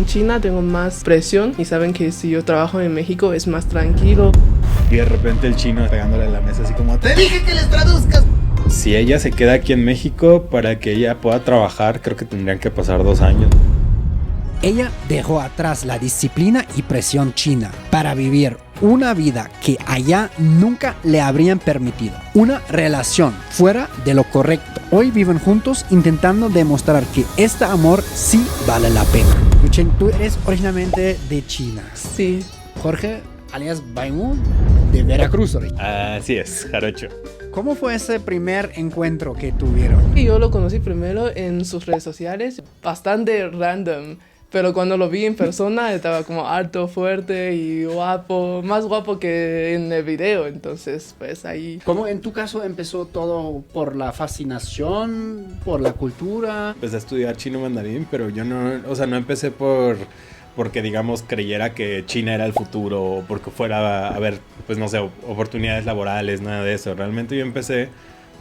en China tengo más presión y saben que si yo trabajo en México es más tranquilo. Y de repente el chino pegándole a la mesa así como, ¡te dije que les traduzcas! Si ella se queda aquí en México, para que ella pueda trabajar, creo que tendrían que pasar 2 años. Ella dejó atrás la disciplina y presión china para vivir una vida que allá nunca le habrían permitido. Una relación fuera de lo correcto. Hoy viven juntos intentando demostrar que este amor sí vale la pena. Yuchen, tú eres originalmente de China. Sí. Jorge, alias Baimu, de Veracruz. Así es, jarocho. ¿Cómo fue ese primer encuentro que tuvieron? Y yo lo conocí primero en sus redes sociales, bastante random. Pero cuando lo vi en persona estaba como alto, fuerte y guapo, más guapo que en el video, entonces pues ahí... ¿Cómo en tu caso empezó todo por la fascinación, por la cultura? Empecé a estudiar chino mandarín, pero yo no empecé porque digamos creyera que China era el futuro o porque fuera a haber, pues no sé, oportunidades laborales, nada de eso. Realmente yo empecé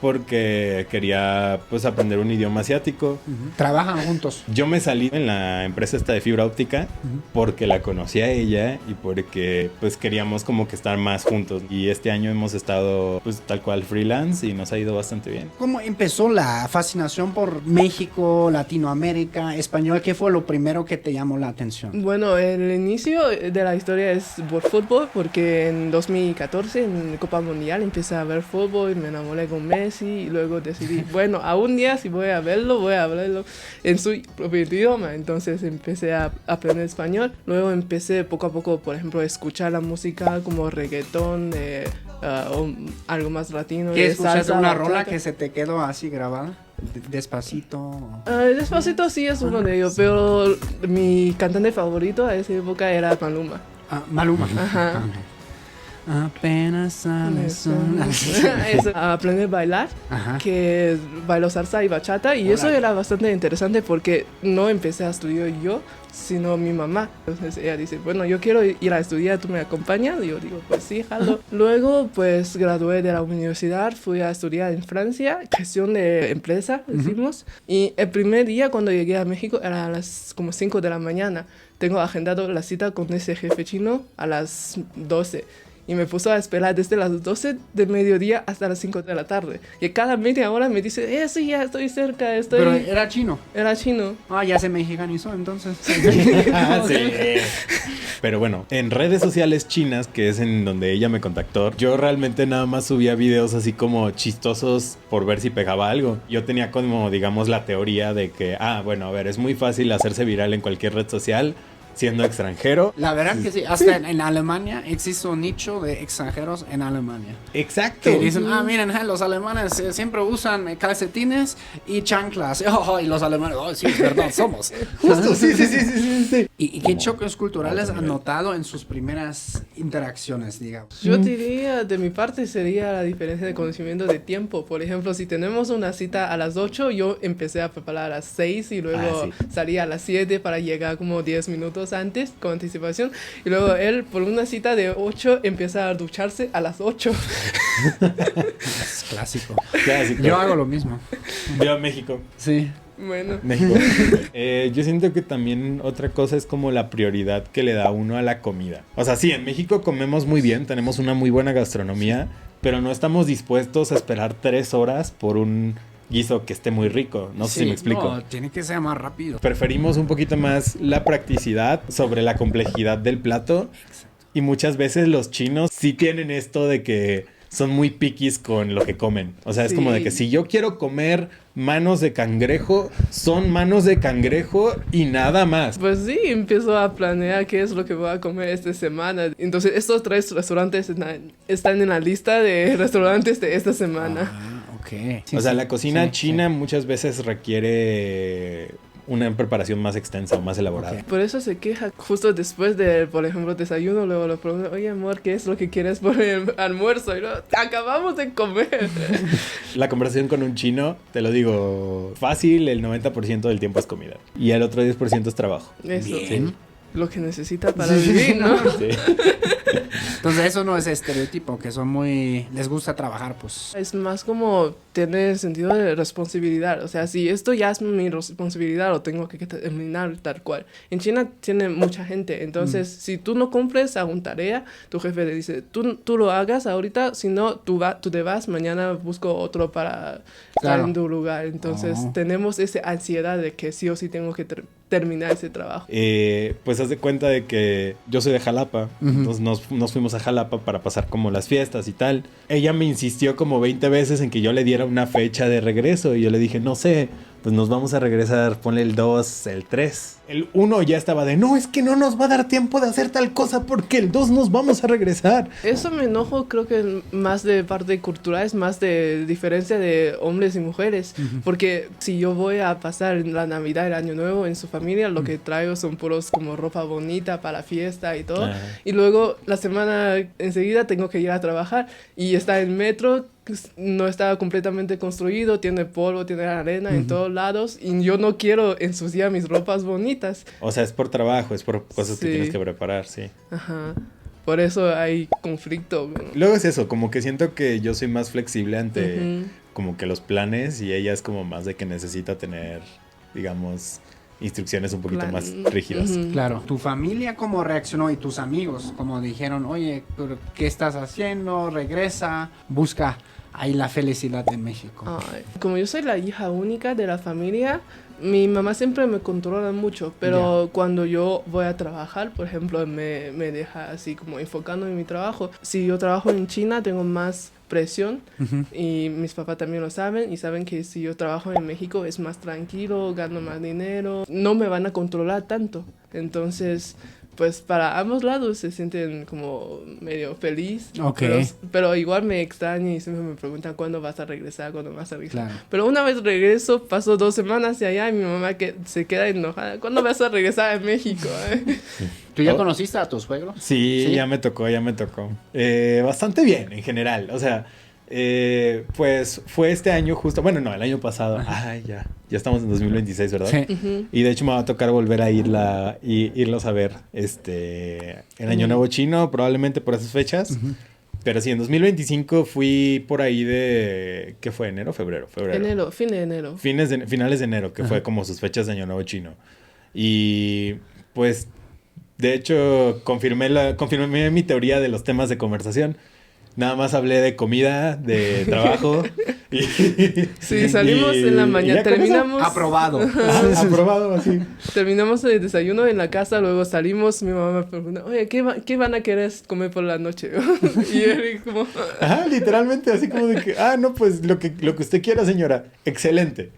porque quería pues aprender un idioma asiático. ¿Trabajan juntos? Yo me salí en la empresa esta de fibra óptica porque la conocí a ella y porque pues queríamos como que estar más juntos. Y este año hemos estado pues tal cual freelance y nos ha ido bastante bien. ¿Cómo empezó la fascinación por México, Latinoamérica, español? ¿Qué fue lo primero que te llamó la atención? Bueno, el inicio de la historia es por fútbol, porque en 2014 en Copa Mundial empecé a ver fútbol y me enamoré con Messi. Y luego decidí, bueno, a un día si voy a verlo, voy a hablarlo en su propio idioma. Entonces empecé a aprender español. Luego empecé poco a poco, por ejemplo, a escuchar la música como reggaetón, o algo más latino. ¿Qué escuchaste salsa, una bachata. rola que se te quedó así grabada? Despacito. Despacito sí es uno de ellos, pero mi cantante favorito a esa época era Maluma. Maluma. Ajá. Apenas sale sol. Eso, aprender a bailar, Ajá. que bailo salsa y bachata, y eso era bastante interesante porque no empecé a estudiar yo, sino mi mamá. Entonces ella dice, bueno, yo quiero ir a estudiar, ¿tú me acompañas? Y yo digo, pues sí, jalo. Luego pues gradué de la universidad, fui a estudiar en Francia, gestión de empresa, decimos, y el primer día cuando llegué a México era a las como 5 de la mañana. Tengo agendado la cita con ese jefe chino a las 12. Y me puso a esperar desde las 12 de mediodía hasta las 5 de la tarde. Y cada media hora me dice, sí, ya estoy cerca, Pero era chino. Era chino. Ya se mexicanizó entonces. Sí. Pero bueno, en redes sociales chinas, que es en donde ella me contactó, yo realmente nada más subía videos así como chistosos por ver si pegaba algo. Yo tenía como, digamos, la teoría de que, bueno, a ver, es muy fácil hacerse viral en cualquier red social siendo extranjero. La verdad que sí, hasta en Alemania existe un nicho de extranjeros en Alemania. Exacto. Que dicen, miren, los alemanes siempre usan calcetines y chanclas. Y los alemanes, sí, es verdad, somos. Justo, sí. ¿Y qué choques culturales han notado en sus primeras interacciones, digamos? Yo diría, de mi parte, sería la diferencia de conocimiento de tiempo. Por ejemplo, si tenemos una cita a las 8, yo empecé a preparar a las 6 y luego salí a las 7 para llegar como 10 minutos antes, con anticipación. Y luego él, por una cita de 8, empieza a ducharse a las 8. Es clásico. Clásico. Yo hago lo mismo. Viva México. Sí. Bueno. México. Yo siento que también otra cosa es como la prioridad que le da uno a la comida. O sea, sí, en México comemos muy bien, tenemos una muy buena gastronomía, pero no estamos dispuestos a esperar 3 horas por un guiso que esté muy rico. No sé si me explico. No, tiene que ser más rápido. Preferimos un poquito más la practicidad sobre la complejidad del plato. Y muchas veces los chinos sí tienen esto de que son muy piquis con lo que comen. O sea, es como de que si yo quiero comer manos de cangrejo, son manos de cangrejo y nada más. Pues sí, empiezo a planear qué es lo que voy a comer esta semana. Entonces, estos 3 restaurantes están en la lista de restaurantes de esta semana. Okay. O sea, la cocina china muchas veces requiere una preparación más extensa o más elaborada. Okay. Por eso se queja justo después de, por ejemplo, desayuno, luego le pregunto, oye amor, ¿qué es lo que quieres por el almuerzo? Y luego, acabamos de comer. La conversación con un chino, te lo digo, fácil, el 90% del tiempo es comida. Y el otro 10% es trabajo. Eso. Bien. lo que necesita para vivir, ¿no? Sí. Entonces eso no es estereotipo, que son muy... les gusta trabajar, pues. Es más como tener sentido de responsabilidad. O sea, si esto ya es mi responsabilidad, lo tengo que terminar tal cual. En China tiene mucha gente, entonces si tú no cumples alguna tarea, tu jefe le dice, tú lo hagas ahorita, si no, tú te vas, mañana busco otro para estar en tu lugar. Entonces tenemos esa ansiedad de que sí o sí tengo que terminar ese trabajo. Pues haz de cuenta de que yo soy de Jalapa, entonces nos fuimos a Jalapa para pasar como las fiestas y tal. Ella me insistió como 20 veces en que yo le diera una fecha de regreso y yo le dije, no sé, pues nos vamos a regresar, ponle el 2, el 3. El 1 ya estaba de, no, es que no nos va a dar tiempo de hacer tal cosa porque el 2 nos vamos a regresar. Eso me enojo, creo que más de parte cultural, es más de diferencia de hombres y mujeres. Porque si yo voy a pasar la Navidad, el Año Nuevo en su familia, lo que traigo son puros como ropa bonita para la fiesta y todo. Y luego la semana enseguida tengo que ir a trabajar y está el metro, no está completamente construido, tiene polvo, tiene arena en todos lados y yo no quiero ensuciar mis ropas bonitas. O sea, es por trabajo, es por cosas que tienes que preparar, sí. Ajá. Por eso hay conflicto. Luego es eso, como que siento que yo soy más flexible ante como que los planes y ella es como más de que necesita tener, digamos, instrucciones un poquito más rígidas. Claro. ¿Tu familia cómo reaccionó y tus amigos? Como dijeron, oye, ¿qué estás haciendo? Regresa, busca ahí la felicidad en México. Ay, como yo soy la hija única de la familia, mi mamá siempre me controla mucho, pero cuando yo voy a trabajar, por ejemplo, me deja así como enfocando en mi trabajo. Si yo trabajo en China, tengo más presión y mis papás también lo saben y saben que si yo trabajo en México es más tranquilo, gano más dinero, no me van a controlar tanto. Entonces, pues para ambos lados se sienten como medio feliz, pero igual me extraña y siempre me preguntan cuándo vas a regresar, cuándo vas a regresar. Claro. Pero una vez regreso, paso 2 semanas y allá y mi mamá que se queda enojada, ¿cuándo vas a regresar a México? ¿Tú ya conociste a tu suegro? Sí, ya me tocó. Bastante bien en general, o sea, pues fue este año justo, bueno, no, el año pasado. Ay, ya estamos en 2026, ¿verdad? Sí. Y de hecho me va a tocar volver a irlos a ver el Año Nuevo Chino, probablemente por esas fechas. Pero sí, en 2025 fui por ahí de... ¿Qué fue? ¿Enero? ¿Febrero? Enero, fin de enero. Finales de enero, que fue como sus fechas de Año Nuevo Chino. Y pues, de hecho, confirmé mi teoría de los temas de conversación. Nada más hablé de comida, de trabajo. Sí, salimos en la mañana. Terminamos. Aprobado. Aprobado, así. Terminamos el desayuno en la casa, luego salimos. Mi mamá me pregunta, oye, ¿qué van a querer comer por la noche? Y él como... Ajá, literalmente, así como de que, no, pues lo que usted quiera, señora. Excelente.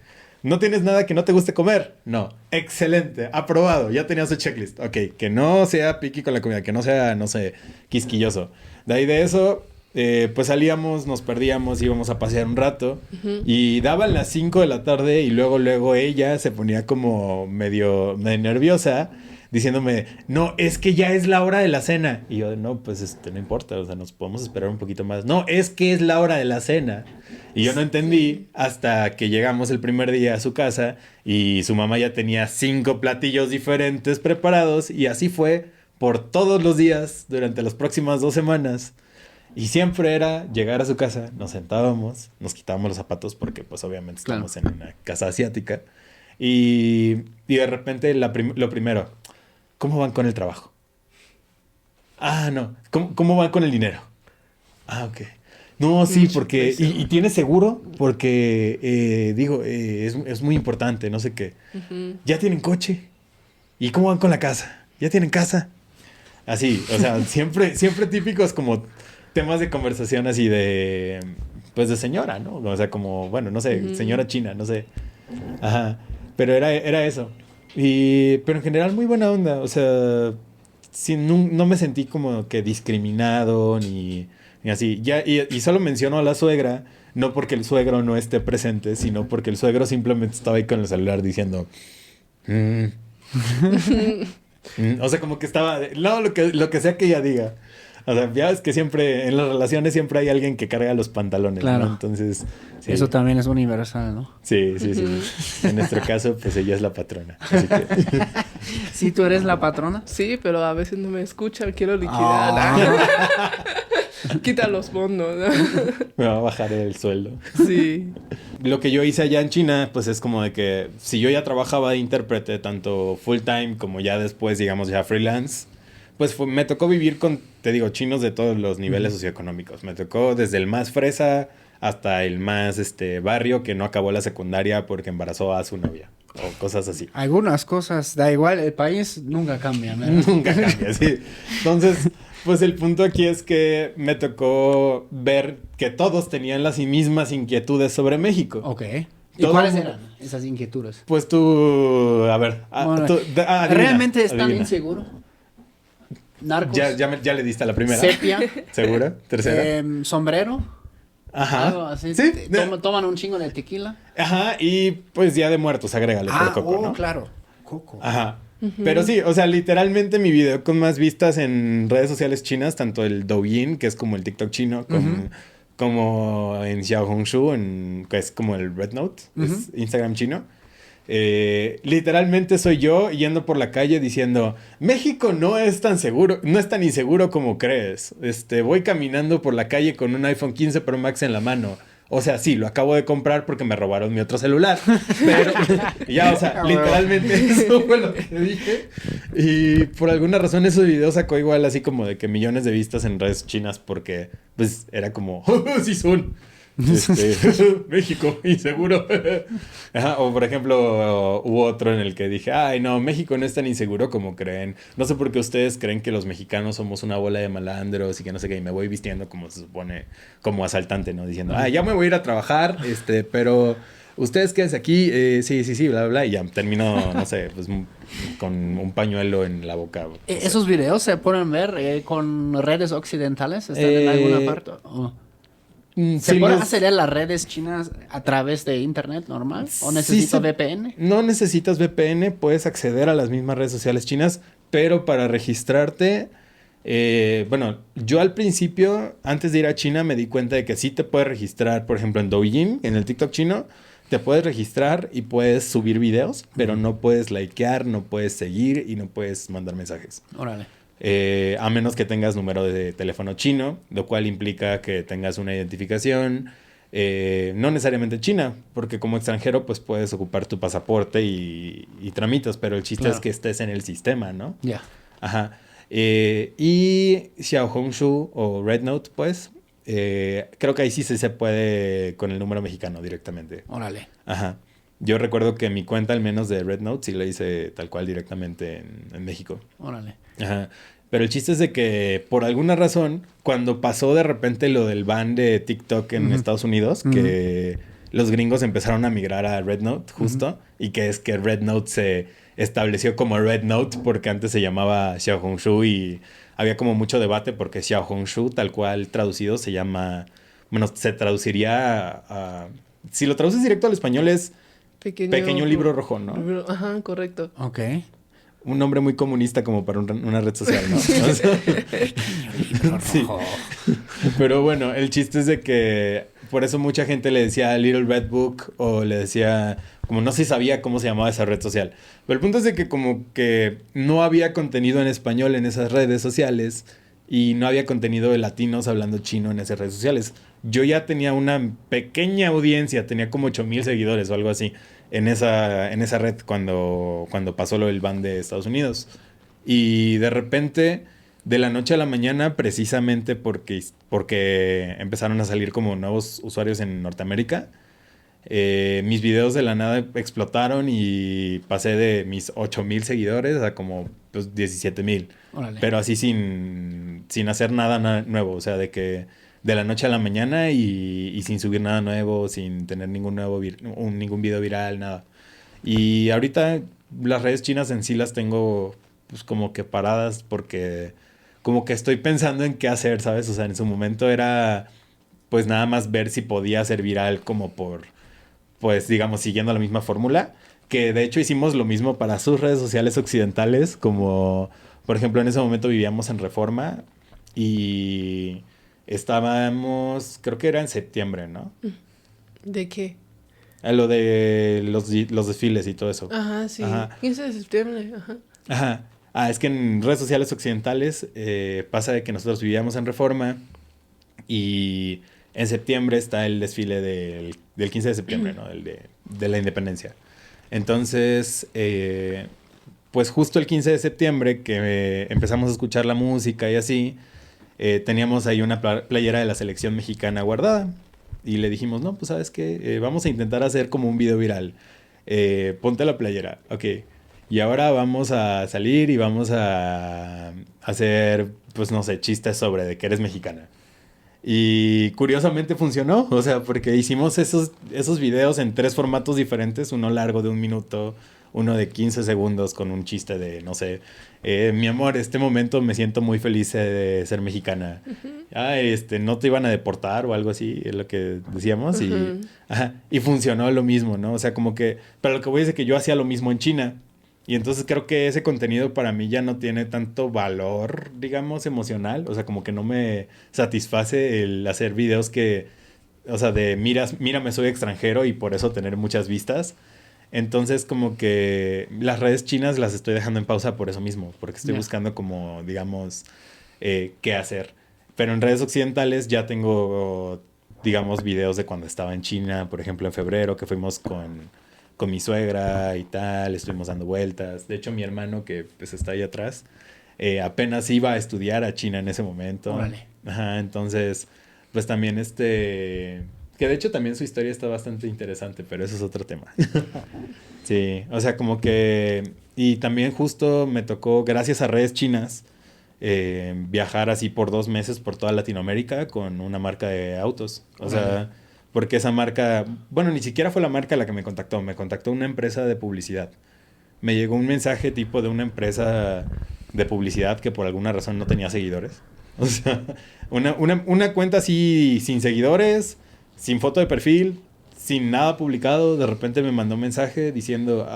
¿No tienes nada que no te guste comer? No. Excelente. Aprobado. Ya tenías su checklist. Ok, que no sea picky con la comida, que no sea, no sé, quisquilloso. De ahí de eso... pues salíamos, nos perdíamos, íbamos a pasear un rato y daban las 5 de la tarde y luego ella se ponía como medio nerviosa diciéndome, no, es que ya es la hora de la cena. Y yo, no, pues no importa, o sea, nos podemos esperar un poquito más. No, es que es la hora de la cena. Y yo no entendí hasta que llegamos el primer día a su casa y su mamá ya tenía 5 platillos diferentes preparados y así fue por todos los días durante las próximas 2 semanas. Y siempre era llegar a su casa, nos sentábamos, nos quitábamos los zapatos porque pues obviamente estamos en una casa asiática. Y de repente lo primero, ¿cómo van con el trabajo? No, ¿cómo van con el dinero? Ok. No, sí, porque... ¿Y tienes seguro? Porque, es muy importante, no sé qué. ¿Ya tienen coche? ¿Y cómo van con la casa? ¿Ya tienen casa? Así, o sea, siempre típicos como... temas de conversación así de... pues de señora, ¿no? O sea, como... bueno, no sé, señora china, no sé. Ajá. Pero era eso. Pero en general muy buena onda. O sea... sí, no me sentí como que discriminado ni así. Y solo menciono a la suegra... no porque el suegro no esté presente... sino porque el suegro simplemente estaba ahí con el celular diciendo... o sea, como que estaba... no, lo que sea que ella diga... O sea, ya ves que siempre, en las relaciones siempre hay alguien que carga los pantalones, claro. ¿no? Entonces... sí. Eso también es universal, ¿no? Sí. En nuestro caso, pues ella es la patrona. Así que... Si tú eres la patrona. Sí, pero a veces no me escuchan, quiero liquidar. Quita los fondos. Me va a bajar el sueldo. Sí. Lo que yo hice allá en China, pues es como de que si yo ya trabajaba de intérprete, tanto full time como ya después, digamos, ya freelance, pues me tocó vivir con, te digo, chinos de todos los niveles socioeconómicos. Me tocó desde el más fresa hasta el más barrio que no acabó la secundaria porque embarazó a su novia. O cosas así. Algunas cosas, da igual, el país nunca cambia, ¿verdad? Nunca cambia, sí. Entonces, pues el punto aquí es que me tocó ver que todos tenían las mismas inquietudes sobre México. Ok. ¿Y Todo cuáles mundo- eran esas inquietudes? Pues tú, a ver, Bueno, adivina, ¿realmente es tan adivina. inseguro? ¿Narcos? Ya le diste a la primera. ¿Sepia? ¿Segura? ¿Tercera? ¿Sombrero? Ajá. Algo así. Sí. Toman un chingo de tequila. Ajá, y pues Día de Muertos, agrégale por Coco, ¿no? claro. Coco. Ajá. Pero sí, o sea, literalmente mi video con más vistas en redes sociales chinas, tanto el Douyin, que es como el TikTok chino, como en Xiaohongshu, que es como el Red Note, es Instagram chino. Literalmente soy yo yendo por la calle diciendo, México no es tan seguro, no es tan inseguro como crees. Voy caminando por la calle con un iPhone 15 Pro Max en la mano. O sea, sí, lo acabo de comprar porque me robaron mi otro celular. Pero ya, o sea, literalmente eso fue lo que dije. Y por alguna razón ese video sacó igual así como de que millones de vistas en redes chinas porque pues era como, sí son. México, inseguro. Ajá, o por ejemplo, hubo otro en el que dije, ay no, México no es tan inseguro como creen. No sé por qué ustedes creen que los mexicanos somos una bola de malandros y que no sé qué, y me voy vistiendo como se supone, como asaltante, ¿no? Diciendo, ya me voy a ir a trabajar, pero ustedes quédense aquí, sí, bla, bla, bla, y ya termino, no sé, pues con un pañuelo en la boca. ¿Esos videos se pueden ver con redes occidentales? ¿Están en alguna parte? ¿O ¿se Sí, pueden acceder a las redes chinas a través de internet normal? ¿O necesito VPN? No necesitas VPN, puedes acceder a las mismas redes sociales chinas, pero para registrarte, bueno, yo al principio, antes de ir a China, me di cuenta de que sí te puedes registrar, por ejemplo, en Douyin, en el TikTok chino, te puedes registrar y puedes subir videos, pero no puedes likear, no puedes seguir y no puedes mandar mensajes. Órale. A menos que tengas número de teléfono chino, lo cual implica que tengas una identificación, no necesariamente china, porque como extranjero pues puedes ocupar tu pasaporte y tramitas, pero el chiste es que estés en el sistema, ¿no? Ya. Ajá. Y Xiaohongshu o Red Note, pues, creo que ahí sí se puede con el número mexicano directamente. Órale. Ajá. Yo recuerdo que mi cuenta, al menos de Red Note, sí la hice tal cual directamente en México. Órale. Ajá. Pero el chiste es de que, por alguna razón, cuando pasó de repente lo del ban de TikTok en Estados Unidos, que los gringos empezaron a migrar a Red Note, justo, y que es que Red Note se estableció como Red Note porque antes se llamaba Xiaohongshu y había como mucho debate porque Xiaohongshu, tal cual traducido, se llama... Bueno, se traduciría a... Si lo traduces directo al español es pequeño libro rojo, ¿no? Ajá, correcto. Ok. Un nombre muy comunista como para una red social, ¿no? O sea, sí. Pero bueno, el chiste es de que por eso mucha gente le decía Little Red Book o le decía, como no se sabía cómo se llamaba esa red social. Pero el punto es de que como que no había contenido en español en esas redes sociales y no había contenido de latinos hablando chino en esas redes sociales. Yo ya tenía una pequeña audiencia, tenía como 8,000 seguidores o algo así en esa red cuando pasó lo del ban de Estados Unidos. Y de repente, de la noche a la mañana, precisamente porque empezaron a salir como nuevos usuarios en Norteamérica, mis videos de la nada explotaron y pasé de mis 8,000 seguidores a como pues, 17,000. Órale. Pero así sin hacer nada nuevo, o sea, de que de la noche a la mañana y sin subir nada nuevo, sin tener ningún video viral, nada. Y ahorita las redes chinas en sí las tengo pues como que paradas porque como que estoy pensando en qué hacer, ¿sabes? O sea, en su momento era pues nada más ver si podía ser viral como por, pues digamos, siguiendo la misma fórmula, que de hecho hicimos lo mismo para sus redes sociales occidentales, como por ejemplo en ese momento vivíamos en Reforma y estábamos, creo que era en septiembre, ¿no? ¿De qué? A lo de los desfiles y todo eso. Ajá, sí. Ajá. 15 de septiembre, ajá. Ajá. Es que en redes sociales occidentales pasa de que nosotros vivíamos en Reforma y en septiembre está el desfile del 15 de septiembre, ¿no? De la independencia. Entonces, pues justo el 15 de septiembre que empezamos a escuchar la música y así, teníamos ahí una playera de la selección mexicana guardada. Y le dijimos, no, pues ¿sabes qué? Vamos a intentar hacer como un video viral. Ponte la playera, ok. Y ahora vamos a salir y vamos a hacer, pues no sé, chistes sobre de que eres mexicana. Y curiosamente funcionó, o sea, porque hicimos esos videos en 3 formatos diferentes, uno largo de 1 minuto, uno de 15 segundos con un chiste de, no sé, mi amor, este momento me siento muy feliz de ser mexicana. No te iban a deportar o algo así, es lo que decíamos. Y funcionó lo mismo, ¿no? O sea, como que, pero lo que voy a decir es que yo hacía lo mismo en China. Y entonces creo que ese contenido para mí ya no tiene tanto valor, digamos, emocional. O sea, como que no me satisface el hacer videos que, o sea, de mírame, soy extranjero y por eso tener muchas vistas. Entonces, como que las redes chinas las estoy dejando en pausa por eso mismo, porque estoy buscando como, digamos, qué hacer. Pero en redes occidentales ya tengo, digamos, videos de cuando estaba en China, por ejemplo, en febrero, que fuimos con mi suegra y tal, estuvimos dando vueltas. De hecho, mi hermano, que pues está ahí atrás, apenas iba a estudiar a China en ese momento. Órale. Ajá, entonces, pues también que de hecho también su historia está bastante interesante, pero eso es otro tema. Sí, o sea, como que... Y también justo me tocó, gracias a redes chinas, viajar así por 2 meses por toda Latinoamérica con una marca de autos. O sea, porque esa marca... Bueno, ni siquiera fue la marca la que me contactó una empresa de publicidad. Me llegó un mensaje tipo de una empresa de publicidad que por alguna razón no tenía seguidores. O sea, una cuenta así sin seguidores, sin foto de perfil, sin nada publicado. De repente me mandó un mensaje diciendo,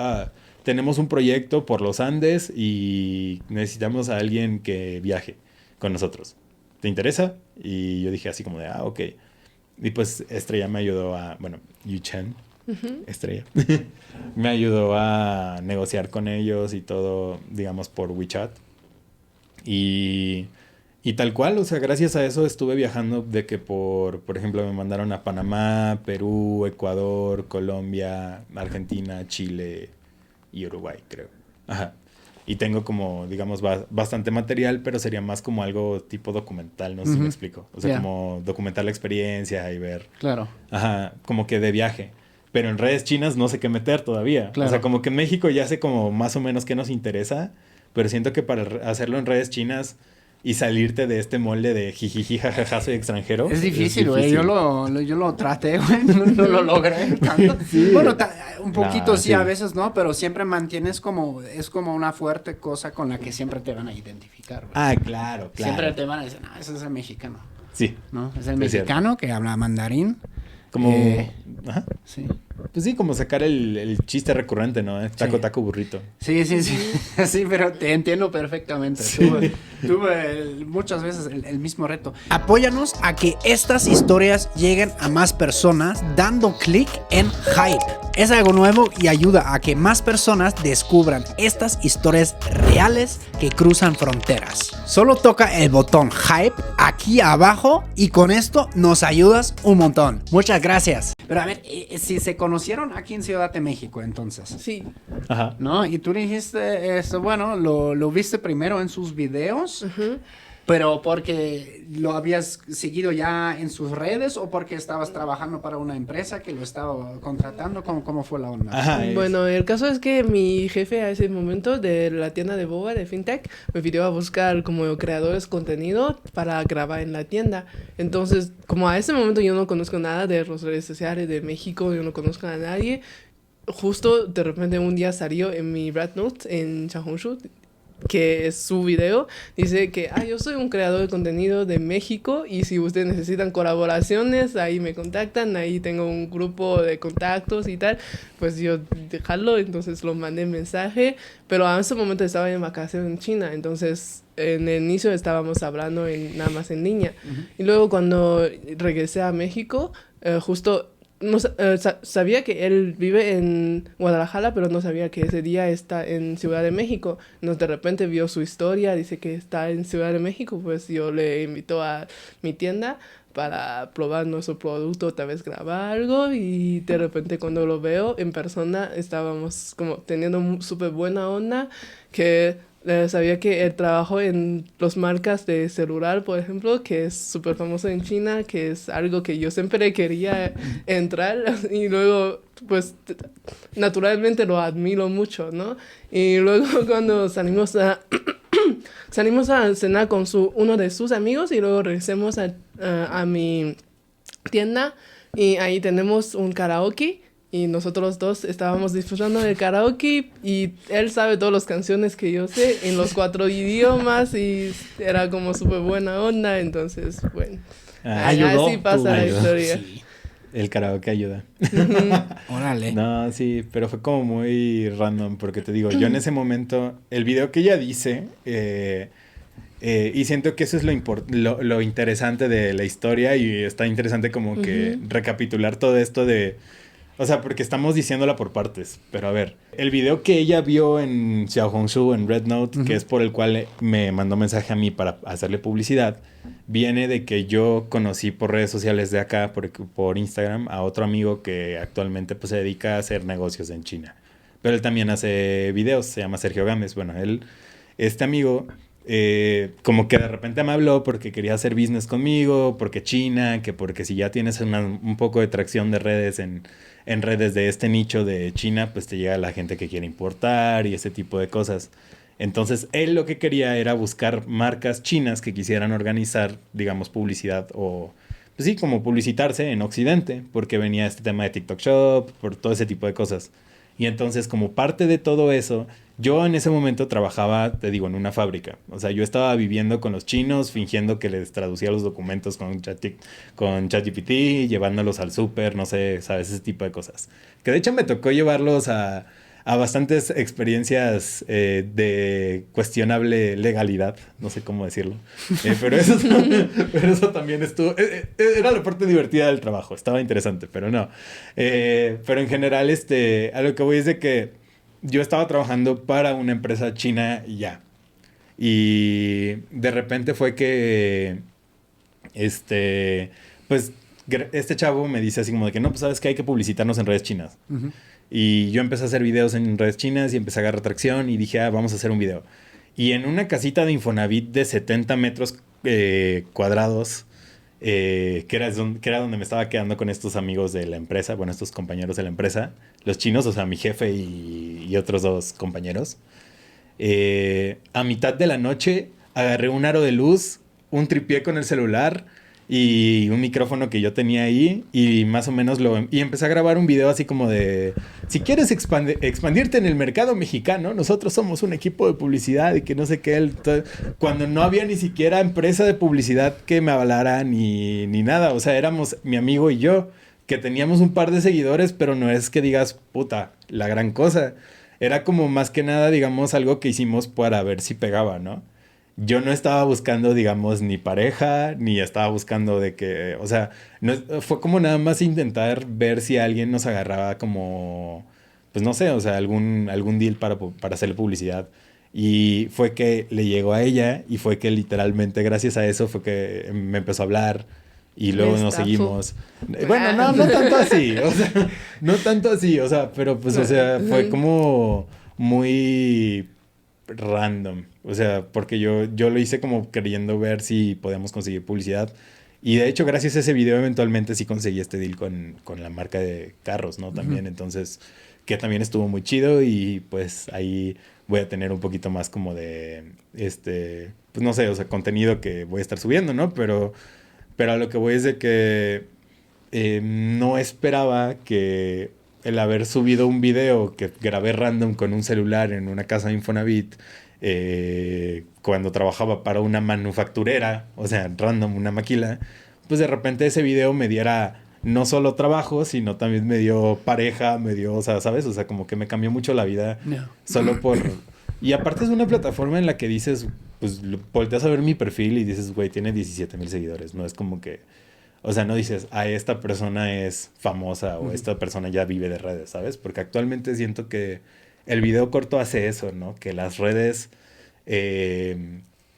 tenemos un proyecto por los Andes y necesitamos a alguien que viaje con nosotros. ¿Te interesa? Y yo dije así como de, ok. Y pues Estrella me ayudó Yu Chen, Estrella, me ayudó a negociar con ellos y todo, digamos, por WeChat. Y tal cual, o sea, gracias a eso estuve viajando de que por ejemplo, me mandaron a Panamá, Perú, Ecuador, Colombia, Argentina, Chile y Uruguay, creo. Ajá. Y tengo como, digamos, bastante material, pero sería más como algo tipo documental, no sé si me explico. O sea, como documentar la experiencia y ver. Claro. Ajá, como que de viaje. Pero en redes chinas no sé qué meter todavía. Claro. O sea, como que en México ya sé como más o menos qué nos interesa, pero siento que para hacerlo en redes chinas y salirte de este molde de jijiji, jajaja, soy extranjero. Es difícil, güey. Yo lo traté, güey. No lo logré tanto. Sí. Bueno, un poquito sí, a veces no, pero siempre mantienes es como una fuerte cosa con la que siempre te van a identificar, güey. Claro. Siempre te van a decir, ese es el mexicano. Sí. ¿No? Es el mexicano que habla mandarín. Como... Ajá. Sí. Pues sí, como sacar el chiste recurrente, ¿no? Taco, burrito. Sí. Sí, pero te entiendo perfectamente. Sí. Tuve muchas veces el mismo reto. Apóyanos a que estas historias lleguen a más personas dando clic en Hype. Es algo nuevo y ayuda a que más personas descubran estas historias reales que cruzan fronteras. Solo toca el botón Hype aquí abajo y con esto nos ayudas un montón. Muchas gracias. Pero a ver, si se conocieron aquí en Ciudad de México, entonces. Sí. Ajá. ¿No? Y tú dijiste, bueno, lo viste primero en sus videos, pero porque lo habías seguido ya en sus redes o porque estabas trabajando para una empresa que lo estaba contratando. ¿Cómo fue la onda? Ajá, bueno, el caso es que mi jefe a ese momento de la tienda de boba de FinTech me pidió a buscar como creadores de contenido para grabar en la tienda. Entonces, como a ese momento yo no conozco nada de las redes sociales de México, yo no conozco a nadie, justo de repente un día salió en mi Red Note en Xiaohongshu, que es su video, dice que yo soy un creador de contenido de México y si ustedes necesitan colaboraciones, ahí me contactan, ahí tengo un grupo de contactos y tal, pues yo dejarlo, entonces lo mandé mensaje, pero a ese momento estaba en vacaciones en China, entonces en el inicio estábamos hablando nada más en línea, y luego cuando regresé a México, justo no, sabía que él vive en Guadalajara, pero no sabía que ese día está en Ciudad de México. Entonces de repente vio su historia, dice que está en Ciudad de México, pues yo le invito a mi tienda para probar nuestro producto, tal vez grabar algo, y de repente cuando lo veo en persona estábamos como teniendo súper buena onda, que sabía que él trabajó en las marcas de celular, por ejemplo, que es súper famoso en China, que es algo que yo siempre quería entrar, y luego pues naturalmente lo admiro mucho, ¿no? Y luego cuando salimos a cenar con uno de sus amigos y luego regresamos a mi tienda y ahí tenemos un karaoke y nosotros dos estábamos disfrutando del karaoke y él sabe todas las canciones que yo sé en los 4 idiomas y era como súper buena onda, entonces bueno, ayudó, así pasa la historia. Sí. El karaoke ayuda. Órale. No, sí, pero fue como muy random porque te digo, yo en ese momento, el video que ella dice, y siento que eso es lo interesante de la historia y está interesante como que recapitular todo esto de... O sea, porque estamos diciéndola por partes, pero a ver, el video que ella vio en Xiaohongshu, en Red Note, que es por el cual me mandó mensaje a mí para hacerle publicidad, viene de que yo conocí por redes sociales de acá, por Instagram, a otro amigo que actualmente pues, se dedica a hacer negocios en China. Pero él también hace videos, se llama Sergio Gámez. Bueno, este amigo, como que de repente me habló porque quería hacer business conmigo, porque China, que porque si ya tienes un poco de tracción de redes en redes de este nicho de China, pues te llega la gente que quiere importar y ese tipo de cosas. Entonces, él lo que quería era buscar marcas chinas que quisieran organizar, digamos, publicidad o, pues sí, como publicitarse en Occidente, porque venía este tema de TikTok Shop, por todo ese tipo de cosas. Y entonces, como parte de todo eso, yo en ese momento trabajaba, te digo, en una fábrica. O sea, yo estaba viviendo con los chinos, fingiendo que les traducía los documentos con ChatGPT, llevándolos al súper, no sé, ¿sabes? Ese tipo de cosas. Que de hecho me tocó llevarlos a bastantes experiencias de cuestionable legalidad, no sé cómo decirlo. Pero eso también estuvo... era la parte divertida del trabajo, estaba interesante, pero no. Pero en general, a lo que voy es de que yo estaba trabajando para una empresa china y ya. Y de repente fue que, pues, este chavo me dice así como de que no, pues sabes que hay que publicitarnos en redes chinas. Y yo empecé a hacer videos en redes chinas y empecé a agarrar tracción y dije, vamos a hacer un video. Y en una casita de Infonavit de 70 metros cuadrados, que era donde me estaba quedando con estos amigos de la empresa, bueno, estos compañeros de la empresa, los chinos, o sea, mi jefe y otros 2 compañeros. A mitad de la noche agarré un aro de luz, un tripié con el celular y un micrófono que yo tenía ahí y más o menos y empecé a grabar un video así como de si quieres expandirte en el mercado mexicano, nosotros somos un equipo de publicidad y que no sé qué, cuando no había ni siquiera empresa de publicidad que me avalara ni nada, o sea, éramos mi amigo y yo, que teníamos un par de seguidores, pero no es que digas, puta, la gran cosa, era como más que nada, digamos, algo que hicimos para ver si pegaba, ¿no? Yo no estaba buscando, digamos, ni pareja, ni estaba buscando de que, o sea, no, fue como nada más intentar ver si alguien nos agarraba como, pues no sé, o sea, algún deal para hacerle publicidad. Y fue que le llegó a ella y fue que literalmente gracias a eso fue que me empezó a hablar y luego nos seguimos. Bueno, no tanto así, o sea, no tanto así, o sea, pero pues, o sea, fue como muy random, o sea, porque yo lo hice como queriendo ver si podíamos conseguir publicidad y de hecho gracias a ese video eventualmente sí conseguí este deal con la marca de carros, ¿no? También, entonces, que también estuvo muy chido y pues ahí voy a tener un poquito más como de, pues no sé, o sea, contenido que voy a estar subiendo, ¿no? Pero a lo que voy es de que no esperaba que el haber subido un video que grabé random con un celular en una casa de Infonavit cuando trabajaba para una manufacturera, o sea, random, una maquila, pues de repente ese video me diera no solo trabajo, sino también me dio pareja, me dio, o sea, ¿sabes? O sea, como que me cambió mucho la vida solo por... Y aparte es una plataforma en la que dices, pues volteas a ver mi perfil y dices, güey, tiene 17,000 seguidores, no es como que... O sea, no dices, esta persona es famosa o esta persona ya vive de redes, ¿sabes? Porque actualmente siento que el video corto hace eso, ¿no? Que las redes,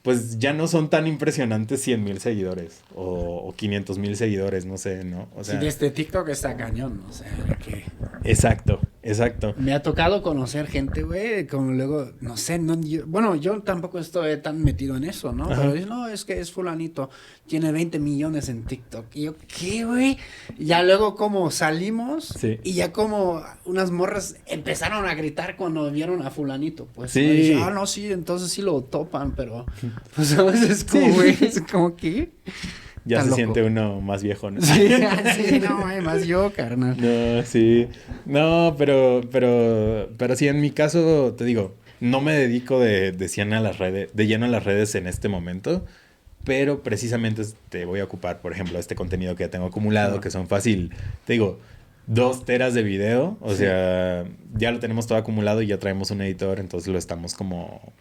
pues ya no son tan impresionantes 100,000 seguidores o 500,000 seguidores, no sé, ¿no? O sea, Sí, desde TikTok está cañón, o sea, que... Exacto, exacto. Me ha tocado conocer gente, güey, como luego, no sé, bueno, yo tampoco estoy tan metido en eso, ¿no? Ajá. Pero dice, no, es que es fulanito, tiene 20 millones en TikTok. Y yo, ¿qué, güey? Ya luego como salimos Sí. y ya como unas morras empezaron a gritar cuando vieron a fulanito, pues. Sí. ¿no? Y dije, no, sí, entonces sí lo topan, pero, pues a veces como, güey, es como que... Ya Está se loco. siente uno más viejo, ¿no? Sí, sí, no, güey, más yo, carnal. No, sí. No, pero sí, en mi caso, te digo, no me dedico de lleno a las redes en este momento, pero precisamente te voy a ocupar, por ejemplo, este contenido que ya tengo acumulado, Claro. que son fácil, te digo, 2 teras de video, o sea, ya lo tenemos todo acumulado y ya traemos un editor, entonces lo estamos como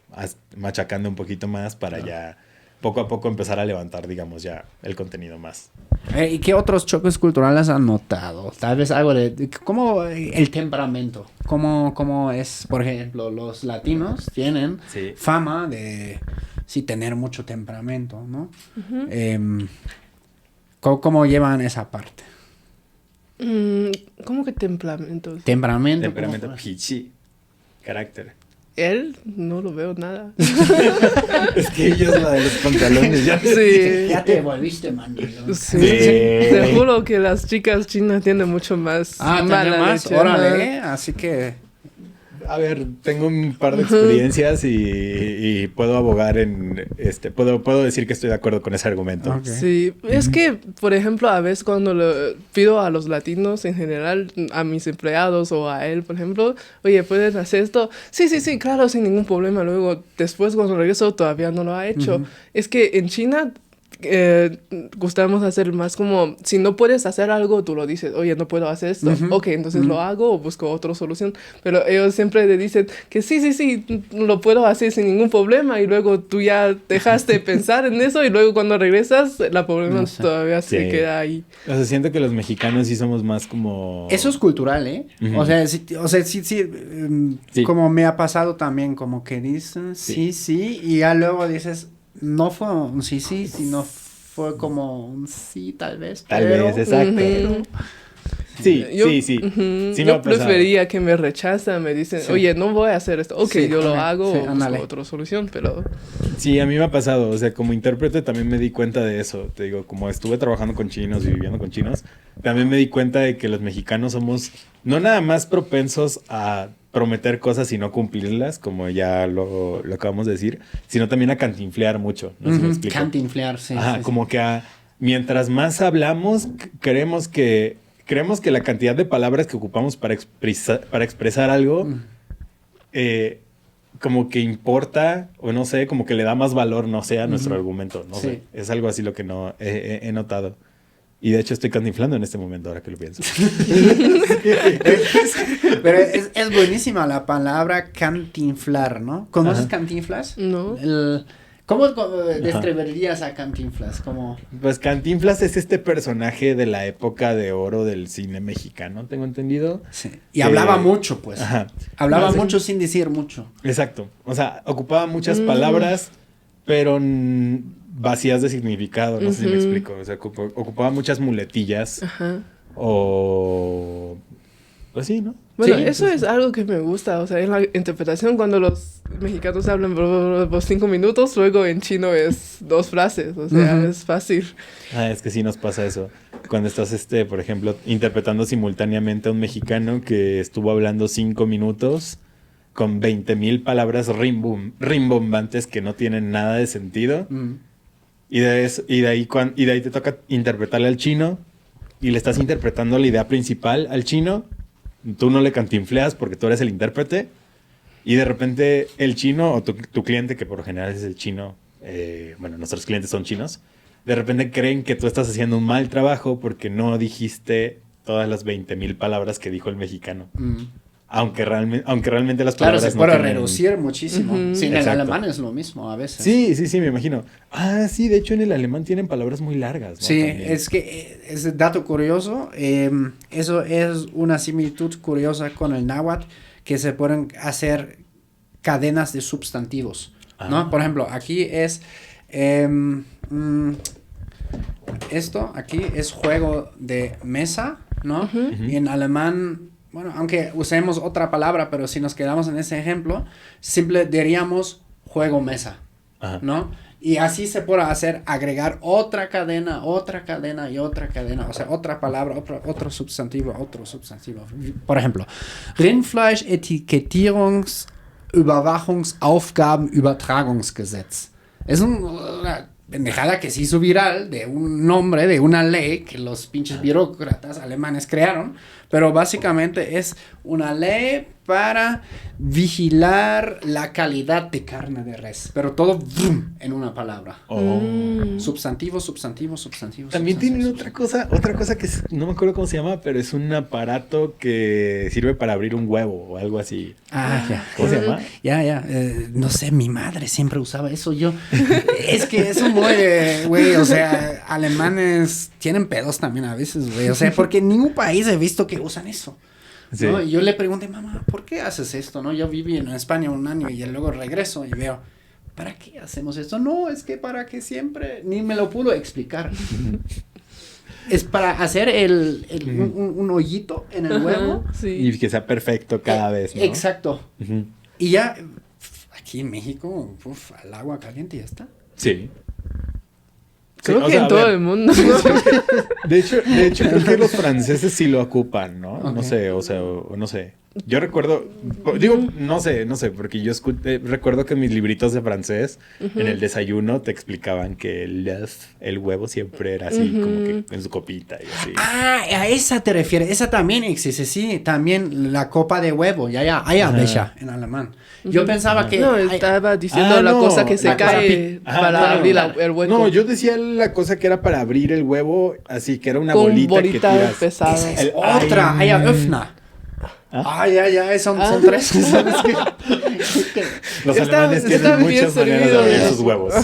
machacando un poquito más para ya poco a poco empezar a levantar, digamos, ya el contenido más. ¿Y qué otros choques culturales han notado? Tal vez algo ¿cómo el temperamento? ¿Cómo es, por ejemplo, los latinos tienen Sí. fama de, sí, tener mucho temperamento, ¿no? ¿Cómo llevan esa parte? ¿Cómo que temperamentos? Temperamento. Temperamento, ¿cómo? pichi, carácter. Él no lo veo nada. Es que ella es la de los pantalones, ya. Sí. Ya te volviste mandilón. Sí. Sí. Te juro que las chicas chinas tienen mucho más ¿tiene mala más? leche. Órale, Ajá. así que... A ver, tengo un par de experiencias y puedo abogar en puedo decir que estoy de acuerdo con ese argumento. Ok. Sí, es que, por ejemplo, a veces cuando le pido a los latinos en general, a mis empleados o a él, por ejemplo, oye, ¿puedes hacer esto? Sí, sí, sí, claro, sin ningún problema. Luego, después cuando regreso, todavía no lo ha hecho. Ujú. Es que en China gustamos hacer más como, si no puedes hacer algo, tú lo dices, oye, no puedo hacer esto. Ujú. Ok, entonces lo hago o busco otra solución. Pero ellos siempre le dicen que sí, sí, sí, lo puedo hacer sin ningún problema. Y luego tú ya dejaste de pensar en eso y luego cuando regresas, la problema No sé. todavía se Sí. queda ahí. O sea, siento que los mexicanos sí somos más como... Eso es cultural, ¿eh? Ujú. O sea, sí, Sí. como me ha pasado también, como que dicen sí, y ya luego dices, no fue un sí, sino fue como un sí, tal vez. Tal vez, exacto. Ujú. Sí, Yo- sí, sí. ujú. Sí me ha Yo pasado. prefería que me rechazan, me dicen, Sí. oye, no voy a hacer esto. Ok, Sí, yo lo ok, hago sí, o busco ándale. otra solución, pero... Sí, a mí me ha pasado. O sea, como intérprete también me di cuenta de eso. Te digo, como estuve trabajando con chinos y viviendo con chinos, también me di cuenta de que los mexicanos somos no nada más propensos a prometer cosas y no cumplirlas, como ya lo acabamos de decir, sino también a cantinflear mucho. No sé si me explico. Cantinflear, sí. Ajá, sí, como que mientras más hablamos, creemos que la cantidad de palabras que ocupamos para expresar algo, Mm. como que importa, o no sé, como que le da más valor, no sé, a nuestro Ujú. argumento, no Sí. sé. Es algo así lo que no he notado. Y de hecho estoy cantinflando en este momento, ahora que lo pienso. Pero es buenísima la palabra cantinflar, ¿no? ¿Conoces Ajá. Cantinflas? No. ¿Cómo describirías a Cantinflas? Como... Pues Cantinflas es este personaje de la época de oro del cine mexicano, tengo entendido. Sí. Y hablaba mucho, pues. Ajá. Hablaba No, sí. mucho sin decir mucho. Exacto. O sea, ocupaba muchas palabras, pero vacías de significado. No sé si me Ujú. explico. O sea, ocupaba muchas muletillas Ajá. o... Pues sí, ¿no? Bueno, Sí, eso sí, es algo que me gusta, o sea, en la interpretación cuando los mexicanos hablan por 5 minutos, luego en chino es 2 frases, o sea, Ujú. es fácil. Ah, es que sí nos pasa eso. Cuando estás, por ejemplo, interpretando simultáneamente a un mexicano que estuvo hablando 5 minutos con 20,000 palabras rimbombantes que no tienen nada de sentido. Mm. Y de ahí te toca interpretarle al chino y le estás interpretando la idea principal al chino. Tú no le cantinfleas porque tú eres el intérprete y de repente el chino o tu cliente, que por lo general es el chino, bueno, nuestros clientes son chinos, de repente creen que tú estás haciendo un mal trabajo porque no dijiste todas las 20,000 palabras que dijo el mexicano. Mm. aunque realmente las Claro, palabras se puede no tienen... reducir muchísimo. Sí, en el Exacto. alemán es lo mismo a veces. Sí, me imagino. Ah, sí, de hecho en el alemán tienen palabras muy largas, ¿no? Sí, También. es que ese dato curioso, eso es una similitud curiosa con el náhuatl, que se pueden hacer cadenas de sustantivos, ¿no? Ah. Por ejemplo, aquí es, esto aquí es juego de mesa, ¿no? Y en alemán, bueno, aunque usemos otra palabra, pero si nos quedamos en ese ejemplo, simple diríamos juego mesa, Ajá. ¿no? Y así se puede hacer, agregar otra cadena y otra cadena, o sea, otra palabra, otro sustantivo. Por ejemplo, Rindfleisch Etikettierungsüberwachungsaufgabenübertragungsgesetz. Es una pendejada que se hizo viral de un nombre, de una ley que los pinches burócratas alemanes crearon, pero básicamente es una ley para vigilar la calidad de carne de res, pero todo en una palabra. Oh. Substantivo. También tienen otra cosa que no me acuerdo cómo se llama, pero es un aparato que sirve para abrir un huevo o algo así. Ah, ya. ¿Cómo se llama? Ya. No sé, mi madre siempre usaba eso. Es que eso muy, güey, o sea, alemanes tienen pedos también a veces, güey. O sea, porque en ningún país he visto que usan eso. Sí. ¿No? Y yo le pregunté, mamá, ¿por qué haces esto? ¿No? Yo viví en España un año y luego regreso y veo, ¿para qué hacemos esto? No, es que para que siempre, ni me lo pudo explicar. Es para hacer un hoyito en el huevo. Sí. Y que sea perfecto cada vez, ¿no? Exacto. Ujú. Y ya, aquí en México, al agua caliente y ya está. Sí. Creo o que sea, en a todo ver, el mundo. De hecho, creo que los franceses sí lo ocupan, ¿no? Ok. No sé, o sea, no sé. Yo recuerdo, digo, no sé, porque yo recuerdo que mis libritos de francés en el desayuno te explicaban que el huevo siempre era así, como que en su copita y así. Ah, a esa te refieres. Esa también existe, sí. También la copa de huevo. Ya, Becher en alemán. Yo pensaba que... No, estaba diciendo la no, cosa que se la cosa cae Ajá, para no, abrir claro. el hueco. No, yo decía la cosa que era para abrir el huevo, así que era una con bolita que bolita tiras. pesada. Esa es El- otra. ay, Öffner. Ya, son tres. ¿Sabes qué? Los Está- alemanes está tienen bien muchas maneras de servido. abrir sus huevos.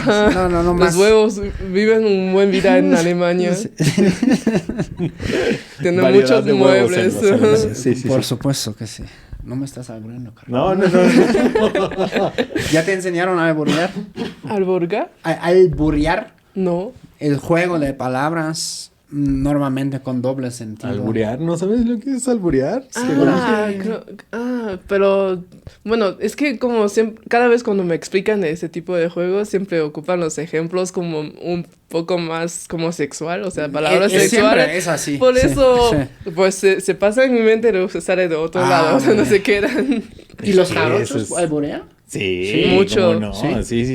No más. Los huevos viven un buen vida en Alemania. Tienen Variedad muchos de huevos en muebles. los alemanes. Sí, Por supuesto que sí. No me estás abriendo, Carlos. No. ¿Ya te enseñaron a alburear? ¿Alborga? Alburear, No. el juego de palabras normalmente con doble sentido. ¿Alburear? ¿No sabes lo que es alburear? Pero bueno, es que como siempre, cada vez cuando me explican de ese tipo de juegos, siempre ocupan los ejemplos como un poco más como sexual, o sea, palabras Siempre sexuales. es así. Por sí, eso, sí. pues se pasa en mi mente y luego se sale de otro lado, o sea, no bueno. se quedan. ¿Y los Sí, jarochos eso es- alburean? Sí, Sí, mucho. ¿cómo no? Sí.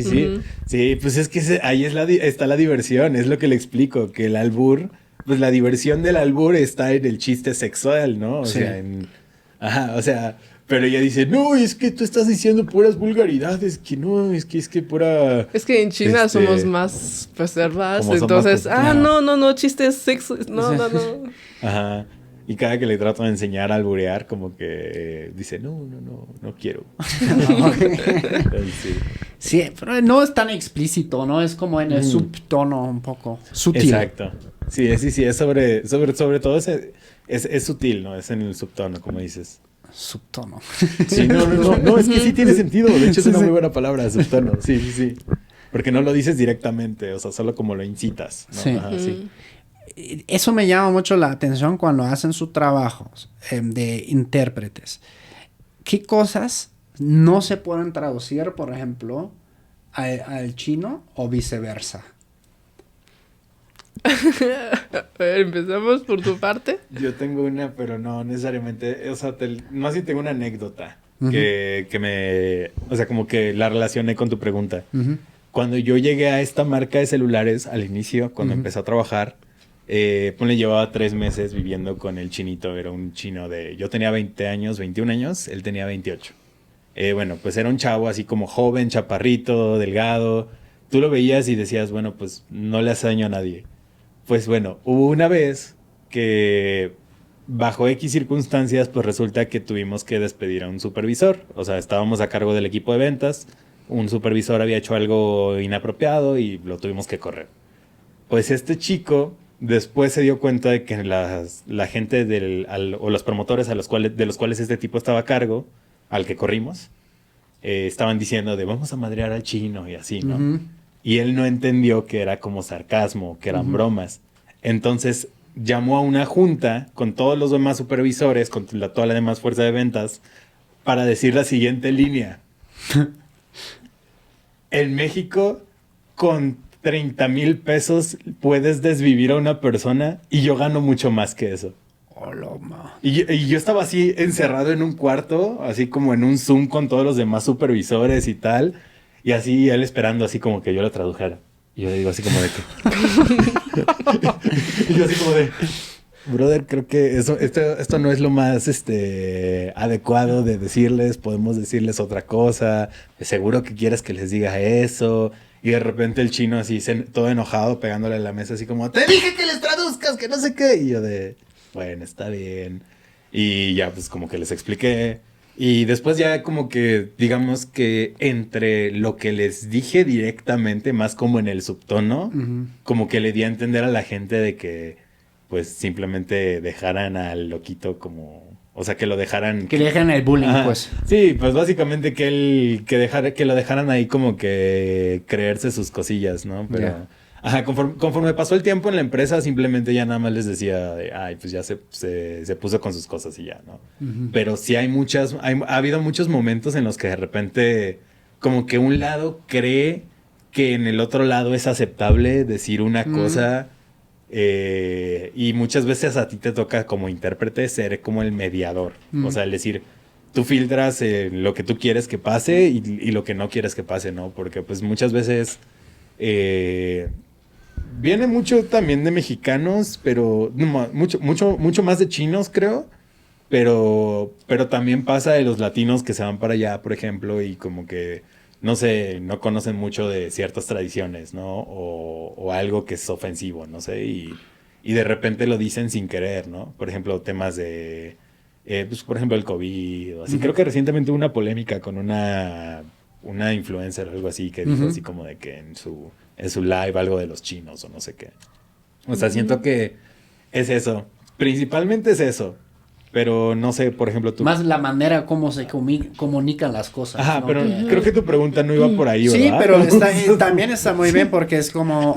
Sí, pues es que ahí está la diversión, es lo que le explico, que el albur, pues la diversión del albur está en el chiste sexual, ¿no? O Sí. sea, o sea, pero ella dice, no, es que tú estás diciendo puras vulgaridades, que no, es que pura... Es que en China Este, somos más reservadas, como son entonces, más cosas. no, chistes sexo, no. Ajá. Y cada que le trato de enseñar a alburear, como que dice, no quiero. Entonces, sí. Sí, pero no es tan explícito, ¿no? Es como en el subtono un poco sutil. Exacto. Sí, es sobre todo es sutil, ¿no? Es en el subtono, como dices. Subtono. Sí, no, es que sí tiene sentido. De hecho, es Sí, una sí. muy buena palabra, subtono. Sí. Porque no lo dices directamente, o sea, solo como lo incitas, ¿no? Sí. Ajá, sí. Eso me llama mucho la atención cuando hacen su trabajo de intérpretes. ¿Qué cosas no se pueden traducir, por ejemplo, al chino o viceversa? A ver, empezamos por tu parte. Yo tengo una, pero no necesariamente, o sea, más bien tengo una anécdota Ujú. o sea, como que la relacioné con tu pregunta. Ujú. Cuando yo llegué a esta marca de celulares al inicio, cuando Ujú. empecé a trabajar, ponle, llevaba 3 meses viviendo con el chinito. Era un chino yo tenía 20 años, 21 años, él tenía 28. Bueno, pues era un chavo así como joven, chaparrito, delgado. Tú lo veías y decías, bueno, pues no le hace daño a nadie. Pues bueno, hubo una vez que bajo X circunstancias, pues resulta que tuvimos que despedir a un supervisor. O sea, estábamos a cargo del equipo de ventas. Un supervisor había hecho algo inapropiado y lo tuvimos que correr. Pues este chico después se dio cuenta de que la gente o los promotores de los cuales este tipo estaba a cargo, al que corrimos, estaban diciendo de vamos a madrear al chino y así, ¿no? Uh-huh. Y él no entendió que era como sarcasmo, que eran bromas. Entonces llamó a una junta con todos los demás supervisores, con toda la demás fuerza de ventas, para decir la siguiente línea. En México, con 30,000 pesos puedes desvivir a una persona y yo gano mucho más que eso. Y yo estaba así encerrado en un cuarto, así como en un Zoom con todos los demás supervisores y tal, y así él esperando así como que yo lo tradujera. Y yo le digo así como de que... y yo así como de... Brother, creo que esto no es lo más adecuado de decirles. Podemos decirles otra cosa. Seguro que quieres que les diga eso. Y de repente el chino así, todo enojado, pegándole a la mesa así como... ¡Te dije que les traduzcas, que no sé qué! Y yo de... Bueno, está bien. Y ya pues como que les expliqué. Y después ya como que, digamos que entre lo que les dije directamente, más como en el subtono, uh-huh, como que le di a entender a la gente de que... pues simplemente dejaran al loquito como... O sea, que lo dejaran... Que le dejaran el bullying, pues. Sí, pues básicamente que lo dejaran ahí como que creerse sus cosillas, ¿no? Pero... Yeah. Ajá, conforme pasó el tiempo en la empresa, simplemente ya nada más les decía de, ay, pues ya se puso con sus cosas y ya, ¿no? Uh-huh. Pero sí ha habido muchos momentos en los que de repente como que un lado cree que en el otro lado es aceptable decir una cosa... y muchas veces a ti te toca como intérprete ser como el mediador. O sea, el decir, tú filtras lo que tú quieres que pase y lo que no quieres que pase, ¿no? Porque pues muchas veces viene mucho también de mexicanos, pero mucho más de chinos, creo. Pero también pasa de los latinos que se van para allá, por ejemplo, y como que no sé, no conocen mucho de ciertas tradiciones, ¿no? O algo que es ofensivo, no sé, y de repente lo dicen sin querer, ¿no? Por ejemplo, temas de, pues, por ejemplo, el COVID, o así. Uh-huh. Creo que recientemente hubo una polémica con una influencer o algo así que dijo, uh-huh, así como de que en su live algo de los chinos o no sé qué. O sea, siento que es eso. Principalmente es eso. Pero no sé, por ejemplo, tú... Más la manera como se comunican las cosas. Ajá, ¿no? pero creo que tu pregunta no iba por ahí, ¿verdad? Sí, pero también está muy bien porque es como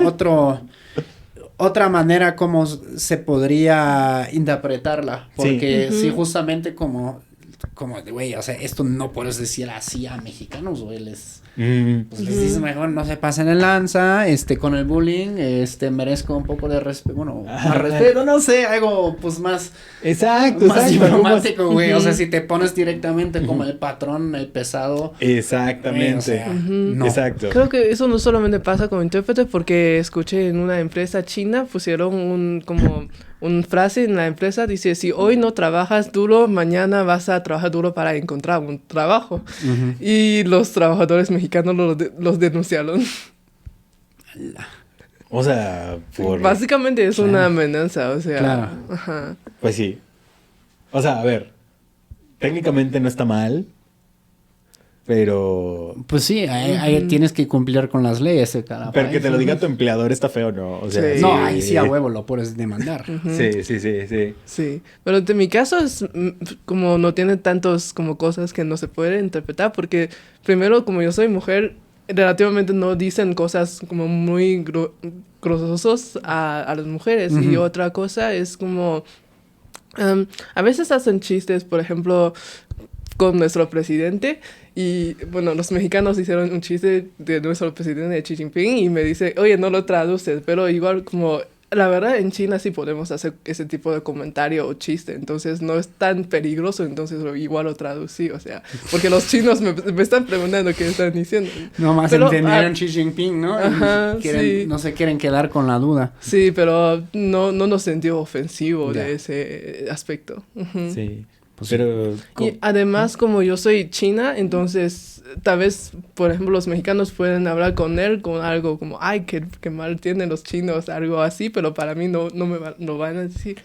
otra manera como se podría interpretarla. Porque sí, justamente como güey, o sea, esto no puedes decir así a mexicanos, güey, pues les dices mejor no se pasen el lanza, con el bullying, merezco un poco de respeto, bueno, más respeto, no sé, algo, pues más... Más diplomático, güey, o sea, si te pones directamente como el patrón, el pesado... Exactamente, o sea, no. Exacto. Creo que eso no solamente pasa como intérprete, porque escuché en una empresa china, pusieron una frase en la empresa, dice, si hoy no trabajas duro, mañana vas a trabajar duro para encontrar un trabajo. Uh-huh. Y los trabajadores mexicanos los denunciaron. O sea, básicamente es una amenaza, o sea... Claro. Ajá. Pues sí. O sea, a ver, técnicamente no está mal, pero... Pues sí, ahí tienes que cumplir con las leyes de cada pero país, que te lo diga tu empleador está feo, ¿no? O sea, sí. No, ahí sí a huevo lo puedes demandar. Uh-huh. Sí. Sí, pero en mi caso es como no tiene tantos como cosas que no se pueden interpretar, porque primero, como yo soy mujer, relativamente no dicen cosas como muy grososos a las mujeres. Uh-huh. Y otra cosa es como... a veces hacen chistes, por ejemplo, con nuestro presidente. Y, bueno, los mexicanos hicieron un chiste de nuestro presidente, de Xi Jinping, y me dice, oye, no lo traduces. Pero igual, como... La verdad, en China sí podemos hacer ese tipo de comentario o chiste. Entonces, no es tan peligroso. Entonces, igual lo traducí. O sea, porque los chinos me están preguntando qué están diciendo. Nomás entendieron Xi Jinping, ¿no? Ajá, sí. No se quieren quedar con la duda. Sí, pero no nos sintió ofensivo de ese aspecto. Uh-huh. Sí. Pues, pero... Y además, como yo soy china, entonces tal vez, por ejemplo, los mexicanos pueden hablar con él con algo como, ay, que mal tienen los chinos, algo así, pero para mí no van a decir,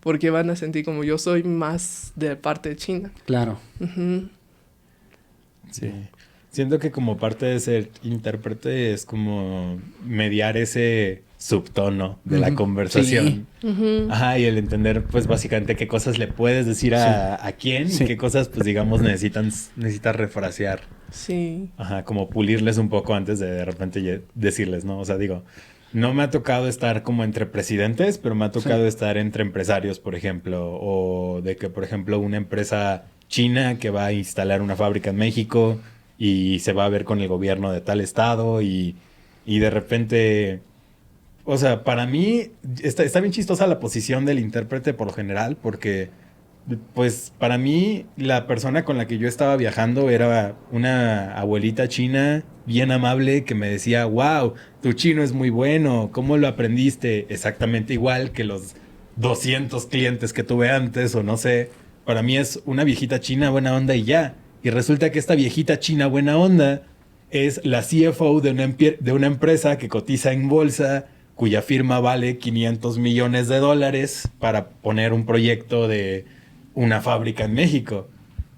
porque van a sentir como yo soy más de parte china. Claro. Ujú. Sí. Siento que como parte de ser intérprete es como mediar ese subtono de la conversación. Sí. Ujú. Ajá, y el entender, pues, básicamente qué cosas le puedes decir a quién Sí. y qué cosas, pues, digamos, necesitas refrasear. Sí. Ajá, como pulirles un poco antes de repente decirles, ¿no? O sea, digo, no me ha tocado estar como entre presidentes, pero me ha tocado estar entre empresarios, por ejemplo, o de que, por ejemplo, una empresa china que va a instalar una fábrica en México y se va a ver con el gobierno de tal estado y de repente... O sea, para mí está bien chistosa la posición del intérprete por lo general, porque, pues, para mí la persona con la que yo estaba viajando era una abuelita china bien amable que me decía, wow, tu chino es muy bueno, ¿cómo lo aprendiste? Exactamente igual que los 200 clientes que tuve antes o no sé. Para mí es una viejita china buena onda y ya. Y resulta que esta viejita china buena onda es la CFO de una empresa que cotiza en bolsa, cuya firma vale $500 millones para poner un proyecto de una fábrica en México.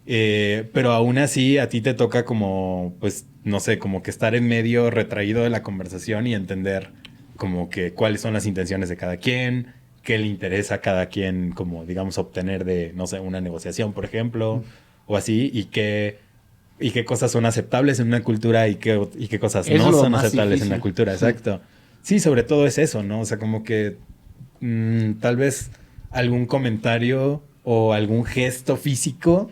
Pero aún así a ti te toca como, pues, no sé, como que estar en medio retraído de la conversación y entender como que cuáles son las intenciones de cada quien, qué le interesa a cada quien, como, digamos, obtener de, no sé, una negociación, por ejemplo, o así, y qué cosas son aceptables en una cultura y qué cosas Es no lo son más aceptables en difícil. una cultura, exacto. Sí, sobre todo es eso, ¿no? O sea, como que tal vez algún comentario o algún gesto físico,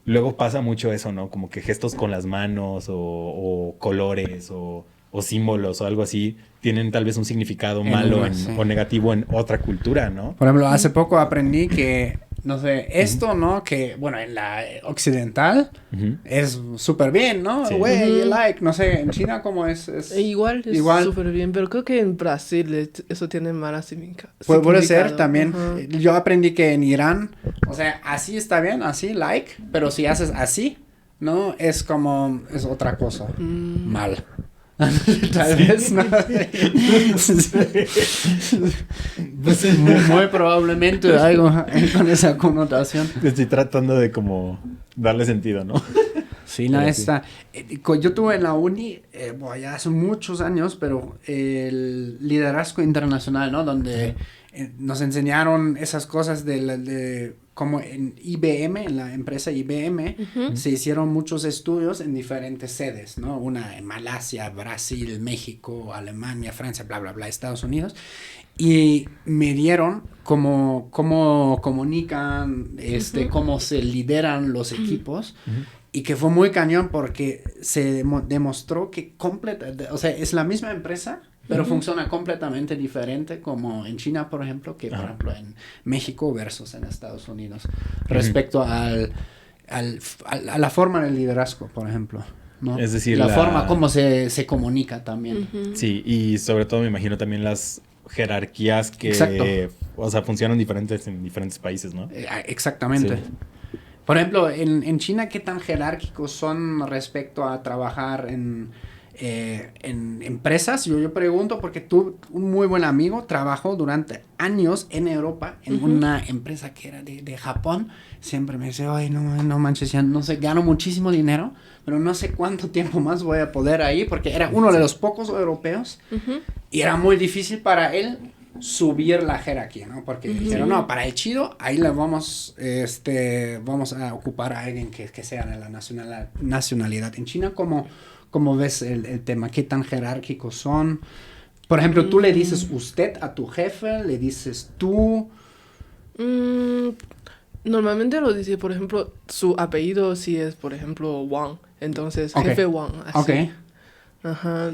luego pasa mucho eso, ¿no? Como que gestos con las manos o colores o símbolos o algo así tienen tal vez un significado malo sí. o negativo en otra cultura, ¿no? Por ejemplo, hace poco aprendí que, no sé, esto, ¿no? Que, bueno, en la occidental Ujú. es súper bien, ¿no? Sí. Güey, Ujú. like, no sé, en China como es... Igual es Igual. súper bien, pero creo que en Brasil eso tiene mala Puede ser significado. también. Ajá. Yo aprendí que en Irán, o sea, así está bien, así, like, pero si haces así, ¿no? Es como, es otra cosa. Mal. Tal vez, ¿no? Pues, muy probablemente algo con esa connotación. Estoy tratando de como darle sentido, ¿no? Sí, no, Pero esta. Yo tuve en la uni, bueno, ya hace muchos años, pero el liderazgo internacional, ¿no? Donde nos enseñaron esas cosas de como en IBM, en la empresa IBM, se hicieron muchos estudios en diferentes sedes, ¿no? Una en Malasia, Brasil, México, Alemania, Francia, bla, bla, bla, Estados Unidos. Y midieron cómo comunican, cómo se lideran los equipos. Y que fue muy cañón porque se demostró que o sea, es la misma empresa, pero funciona completamente diferente como en China, por ejemplo, que por ejemplo en México versus en Estados Unidos. Respecto a la forma del liderazgo, por ejemplo, ¿no? Es decir, la forma como se comunica también. Sí, y sobre todo me imagino también las jerarquías que, Exacto. o sea, funcionan diferentes en diferentes países, ¿no? Exactamente. Sí. Por ejemplo, en China, ¿qué tan jerárquicos son respecto a trabajar en empresas? Yo pregunto porque un muy buen amigo trabajó durante años en Europa en una empresa que era de Japón. Siempre me dice, ay, no manches, ya no sé, gano muchísimo dinero, pero no sé cuánto tiempo más voy a poder ahí porque era uno de los pocos europeos y era muy difícil para él subir la jerarquía, ¿no? Porque dijeron, no, para el chido, ahí le vamos a ocupar a alguien que sea de la nacionalidad. En China, ¿cómo ves el tema? ¿Qué tan jerárquicos son? Por ejemplo, tú le dices usted a tu jefe, le dices tú. Normalmente lo dice, por ejemplo, su apellido si es, por ejemplo, Wang. Entonces, Okay. jefe Wang, así. Ok. Ajá.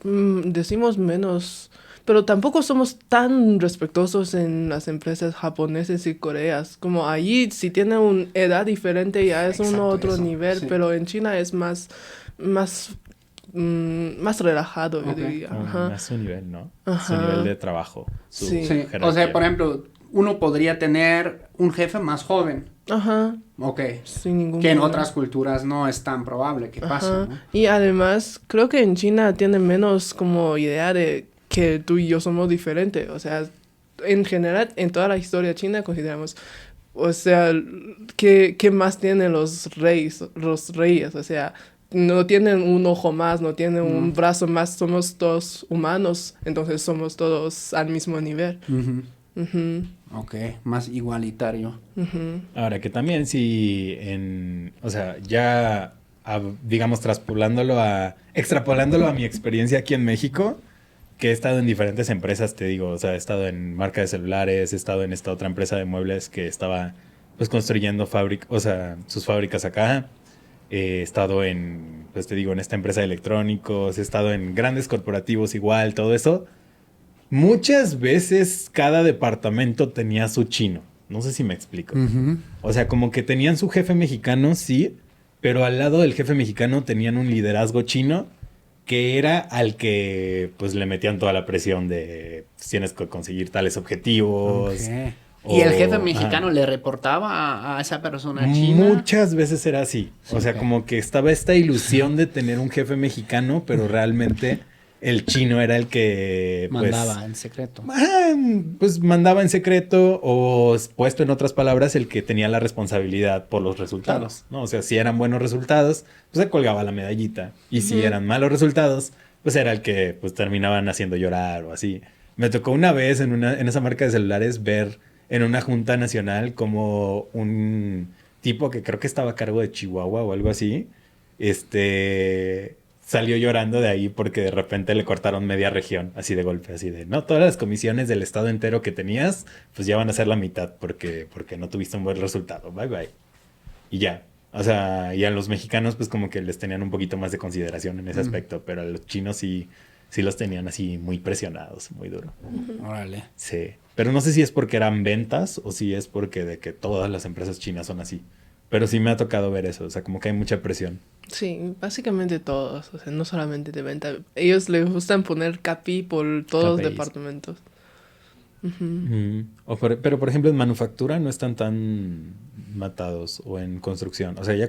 Decimos menos, pero tampoco somos tan respetuosos en las empresas japonesas y coreas. Como allí, si tiene una edad diferente, ya es Exacto, otro eso, nivel, sí. pero en China es más relajado, Ok. yo diría. Ajá. Más su nivel, ¿no? Ajá. Su nivel de trabajo. Su Sí. Sí. jerarquía. O sea, por ejemplo, uno podría tener un jefe más joven. Ajá. Ok. Sin ningún Que en problema. otras culturas no es tan probable que pase, Ajá. ¿no? Y además, creo que en China tiene menos como idea de que tú y yo somos diferentes. O sea, en general, en toda la historia china consideramos, o sea, ¿qué más tienen los reyes? O sea, no tienen un ojo más, no tienen un brazo más, somos todos humanos, entonces somos todos al mismo nivel. Ok, más igualitario. Ahora, que también si o sea, ya, digamos, extrapolándolo a mi experiencia aquí en México, que he estado en diferentes empresas, te digo, o sea, he estado en marca de celulares, he estado en esta otra empresa de muebles que estaba, pues, construyendo sus fábricas acá. He estado en, pues te digo, en esta empresa de electrónicos, he estado en grandes corporativos igual, todo eso. Muchas veces cada departamento tenía su chino. No sé si me explico. O sea, como que tenían su jefe mexicano, sí, pero al lado del jefe mexicano tenían un liderazgo chino que era al que pues le metían toda la presión de pues, tienes que conseguir tales objetivos. Okay. ¿Y el jefe mexicano le reportaba a esa persona china? Muchas veces era así. O sea, como que estaba esta ilusión de tener un jefe mexicano, pero realmente el chino era el que... mandaba en secreto. Pues mandaba en secreto o, puesto en otras palabras, el que tenía la responsabilidad por los resultados, ¿no? O sea, si eran buenos resultados, pues se colgaba la medallita. Y si eran malos resultados, pues era el que pues terminaban haciendo llorar o así. Me tocó una vez en esa marca de celulares ver en una junta nacional como un tipo que creo que estaba a cargo de Chihuahua o algo así, salió llorando de ahí porque de repente le cortaron media región, así de golpe, así de, no, todas las comisiones del estado entero que tenías, pues ya van a ser la mitad porque no tuviste un buen resultado, bye bye. Y ya, o sea, y a los mexicanos pues como que les tenían un poquito más de consideración en ese aspecto, pero a los chinos sí los tenían así muy presionados, muy duro. Órale. Sí. Pero no sé si es porque eran ventas o si es porque de que todas las empresas chinas son así. Pero sí me ha tocado ver eso, o sea, como que hay mucha presión. Sí, básicamente todos, o sea, no solamente de venta. Ellos les gustan poner KPI por todos los departamentos. Pero, por ejemplo, en manufactura no están tan matados o en construcción. O sea, ya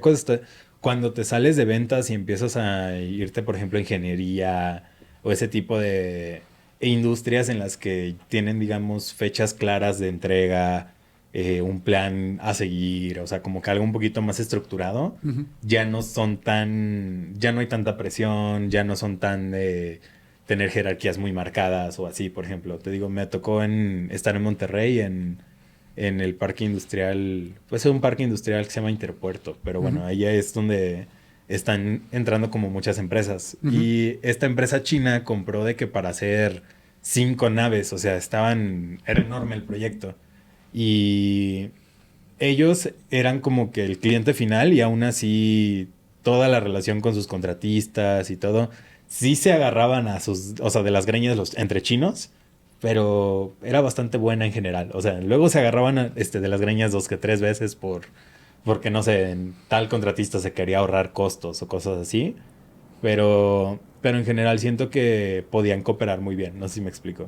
cuando te sales de ventas y empiezas a irte, por ejemplo, a ingeniería o ese tipo de industrias en las que tienen, digamos, fechas claras de entrega, un plan a seguir, o sea, como que algo un poquito más estructurado, ya no hay tanta presión, ya no son tan de tener jerarquías muy marcadas o así, por ejemplo. Te digo, me tocó estar en Monterrey en el parque industrial, pues es un parque industrial que se llama Interpuerto, pero bueno, ahí es donde están entrando como muchas empresas. Y esta empresa china compró de que para hacer 5 naves, o sea, era enorme el proyecto. Y ellos eran como que el cliente final y aún así toda la relación con sus contratistas y todo, sí se agarraban o sea, de las greñas entre chinos, pero era bastante buena en general. O sea, luego se agarraban de las greñas 2 que 3 veces porque no sé, tal contratista se quería ahorrar costos o cosas así, pero en general siento que podían cooperar muy bien, no sé si me explico.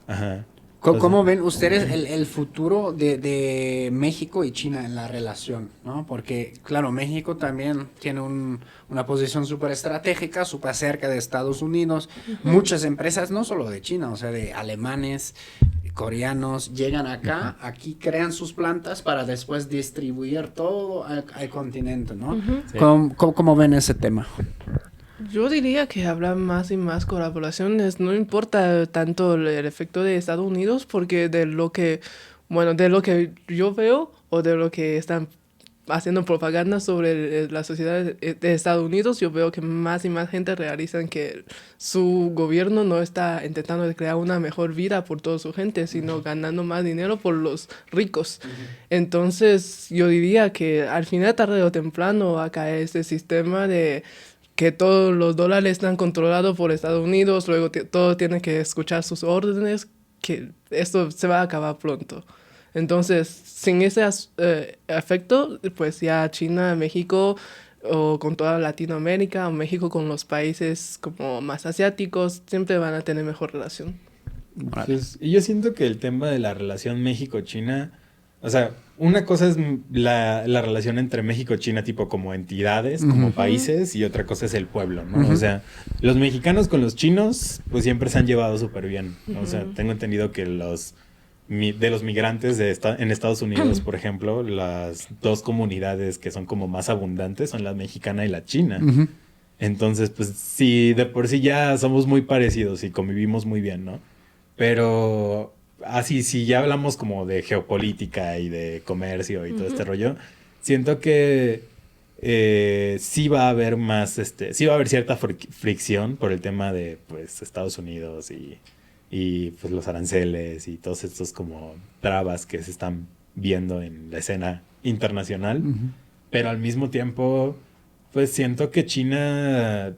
Ajá. ¿Cómo ven ustedes el futuro de México y China en la relación, ¿no? Porque, claro, México también tiene una posición súper estratégica, súper cerca de Estados Unidos. Muchas empresas, no solo de China, o sea, de alemanes, coreanos, llegan acá, aquí crean sus plantas para después distribuir todo al continente, ¿no? Sí. ¿Cómo ven ese tema? Yo diría que habrá más y más colaboraciones. No importa tanto el efecto de Estados Unidos, porque de lo que yo veo o de lo que están haciendo propaganda sobre la sociedad de Estados Unidos, yo veo que más y más gente realizan que su gobierno no está intentando crear una mejor vida por toda su gente, sino ganando más dinero por los ricos. Entonces, yo diría que al final, tarde o temprano, va a caer este sistema de que todos los dólares están controlados por Estados Unidos, luego todo tiene que escuchar sus órdenes, que esto se va a acabar pronto. Entonces, sin ese efecto, pues ya China, México, o con toda Latinoamérica, o México con los países como más asiáticos, siempre van a tener mejor relación. Pues, y yo siento que el tema de la relación México-China, o sea, una cosa es la relación entre México y China, tipo como entidades, como países, y otra cosa es el pueblo, ¿no? O sea, los mexicanos con los chinos, pues siempre se han llevado súper bien. O sea, tengo entendido que de los migrantes en Estados Unidos, por ejemplo, las dos comunidades que son como más abundantes son la mexicana y la china. Ujú. Entonces, pues sí, de por sí ya somos muy parecidos y convivimos muy bien, ¿no? Pero así, si ya hablamos como de geopolítica y de comercio y todo este rollo, siento que sí va a haber más, sí va a haber cierta fricción por el tema de, pues, Estados Unidos y pues los aranceles y todos estos como trabas que se están viendo en la escena internacional. Ujú. Pero al mismo tiempo, pues siento que China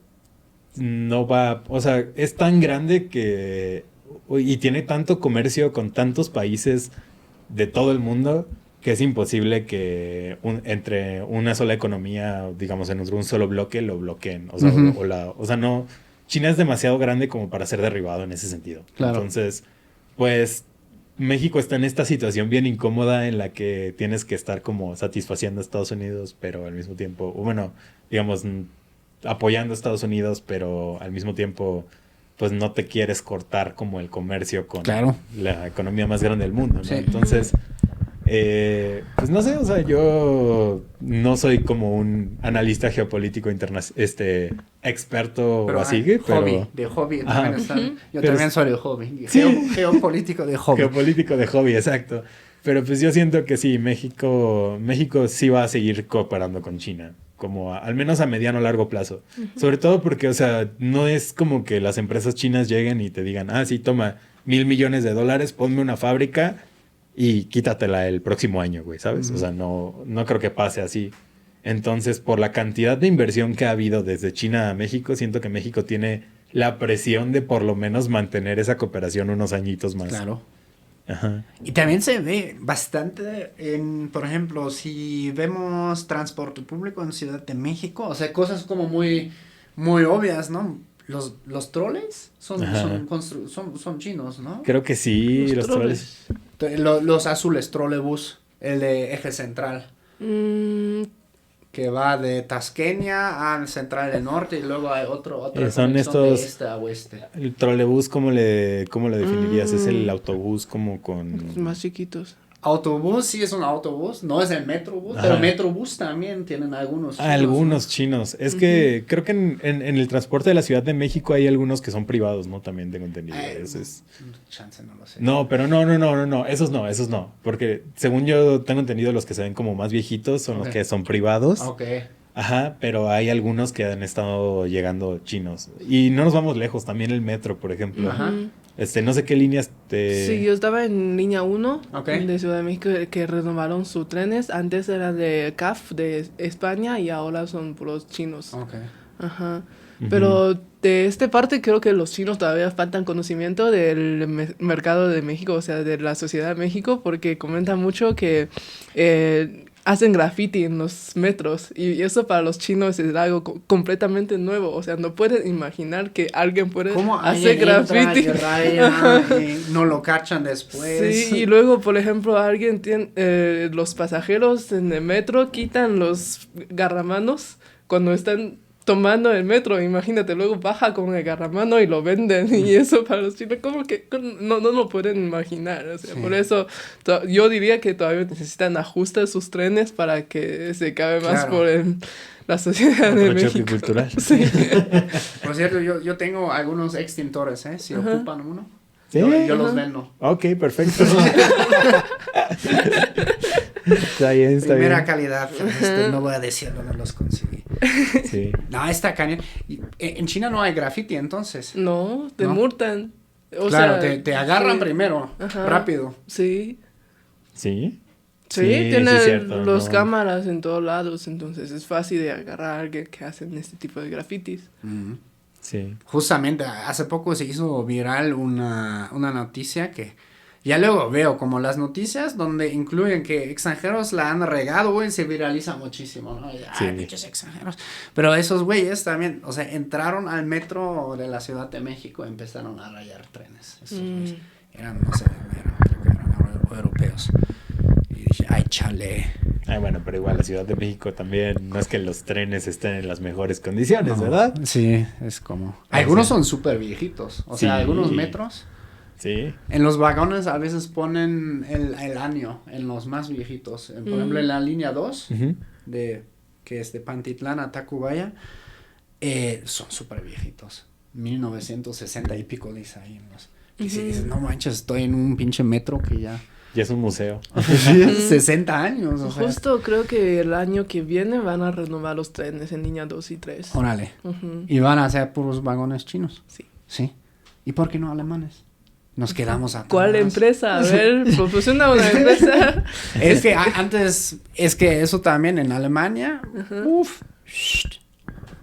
no va, o sea, es tan grande y tiene tanto comercio con tantos países de todo el mundo que es imposible que entre una sola economía, digamos, en un solo bloque, lo bloqueen. O sea, Ujú. o sea, no, China es demasiado grande como para ser derribado en ese sentido. Claro. Entonces, pues México está en esta situación bien incómoda en la que tienes que estar como satisfaciendo a Estados Unidos, pero al mismo tiempo, o bueno, digamos, apoyando a Estados Unidos, pero al mismo tiempo, pues no te quieres cortar como el comercio con Claro. la economía más grande del mundo, ¿no? Sí. Entonces, pues no sé, o sea, yo no soy como un analista geopolítico experto o así, hobby, pero de hobby. Ajá. También está- Yo Pero también es- soy de hobby. Sí. Geopolítico de hobby. geopolítico de hobby, exacto. Pero pues yo siento que sí, México sí va a seguir cooperando con China, como al menos a mediano o largo plazo. Sobre todo porque, o sea, no es como que las empresas chinas lleguen y te digan, ah, sí, toma $1,000,000,000, ponme una fábrica y quítatela el próximo año, güey, ¿sabes? O sea, no creo que pase así. Entonces, por la cantidad de inversión que ha habido desde China a México, siento que México tiene la presión de por lo menos mantener esa cooperación unos añitos más. Claro. Ajá. Y también se ve bastante por ejemplo, si vemos transporte público en Ciudad de México, o sea, cosas como muy, muy obvias, ¿no? Los troles son chinos, ¿no? Creo que sí, los troles. Los azules, trolebús, el de eje central, Mm, que va de Tasqueña al central del norte y luego hay otra Son conexión de estos- este a oeste. El trolebús, ¿cómo lo definirías? ¿Es el autobús como con...? más chiquitos. Autobús, sí es un autobús, no es el Metrobús, Ajá. pero Metrobús también tienen algunos. Algunos chinos. Es que creo que en el transporte de la Ciudad de México hay algunos que son privados, ¿no? También tengo entendido. Chance, no lo sé. No, pero no. Esos no. Porque según yo tengo entendido, los que se ven como más viejitos son los Ok. que son privados. Ok. Ajá, pero hay algunos que han estado llegando chinos. Y no nos vamos lejos, también el metro, por ejemplo. Ajá. No sé qué líneas Sí, yo estaba en línea 1 Ok. de Ciudad de México que renovaron sus trenes. Antes era de CAF de España y ahora son puros chinos. Ok. Ajá. Ujú. Pero de esta parte creo que los chinos todavía faltan conocimiento del mercado de México, o sea, de la sociedad de México, porque comentan mucho que hacen graffiti en los metros y eso para los chinos es algo completamente nuevo, o sea, no pueden imaginar que alguien puede ¿Cómo hacer alguien entra graffiti. y raya y no lo cachan después? Sí, y luego, por ejemplo, alguien tiene, los pasajeros en el metro quitan los garramanos cuando están tomando el metro. Imagínate, luego baja con el garramano y lo venden. Y eso para los chinos, como que no lo pueden imaginar. O sea, Sí. por eso yo diría que todavía necesitan ajustar sus trenes para que se cabe más Claro. por la sociedad de Otro choque México. cultural. Sí. Por cierto, yo tengo algunos extintores, ¿eh? Si ocupan uno, ¿Sí? yo los vendo. Ok, perfecto. Está bien, está Primera bien. calidad, no voy a decir dónde los conseguí. Sí. No, está cañón. Y, en China no hay graffiti, entonces. No, te ¿No? multan. O Claro, sea, te agarran sí. primero, Ajá. rápido. Sí. ¿Sí? Sí, Sí, tienen es cierto, los no. cámaras en todos lados, entonces es fácil de agarrar a alguien que hacen este tipo de grafitis. Sí. Justamente, hace poco se hizo viral una noticia que ya luego veo como las noticias donde incluyen que extranjeros la han regado, güey, se viraliza muchísimo, ¿no? Y, Sí. ay, pinches extranjeros. Pero esos güeyes también, o sea, entraron al metro de la Ciudad de México y empezaron a rayar trenes. Esos güeyes eran, no sé, creo que eran europeos. Y dije, ay, chale. Ah, bueno, pero igual la Ciudad de México también no es que los trenes estén en las mejores condiciones, No, ¿verdad? Sí, es como... Ah, Algunos sí. son súper viejitos, o sea, Sí. algunos metros Sí. En los vagones a veces ponen el año en los más viejitos. Por ejemplo, en la línea 2, que es de Pantitlán a Tacubaya, son súper viejitos. 1960 y pico dice ahí. Y si dices, no manches, estoy en un pinche metro que ya... Ya es un museo. 60 años. O sea. Justo creo que el año que viene van a renovar los trenes en línea 2 y 3. Órale. Y van a hacer puros vagones chinos. Sí. Sí. ¿Y por qué no alemanes? Nos quedamos atrás. ¿Cuál empresa? A ver, proporciona una empresa. Es que antes, es que eso también en Alemania,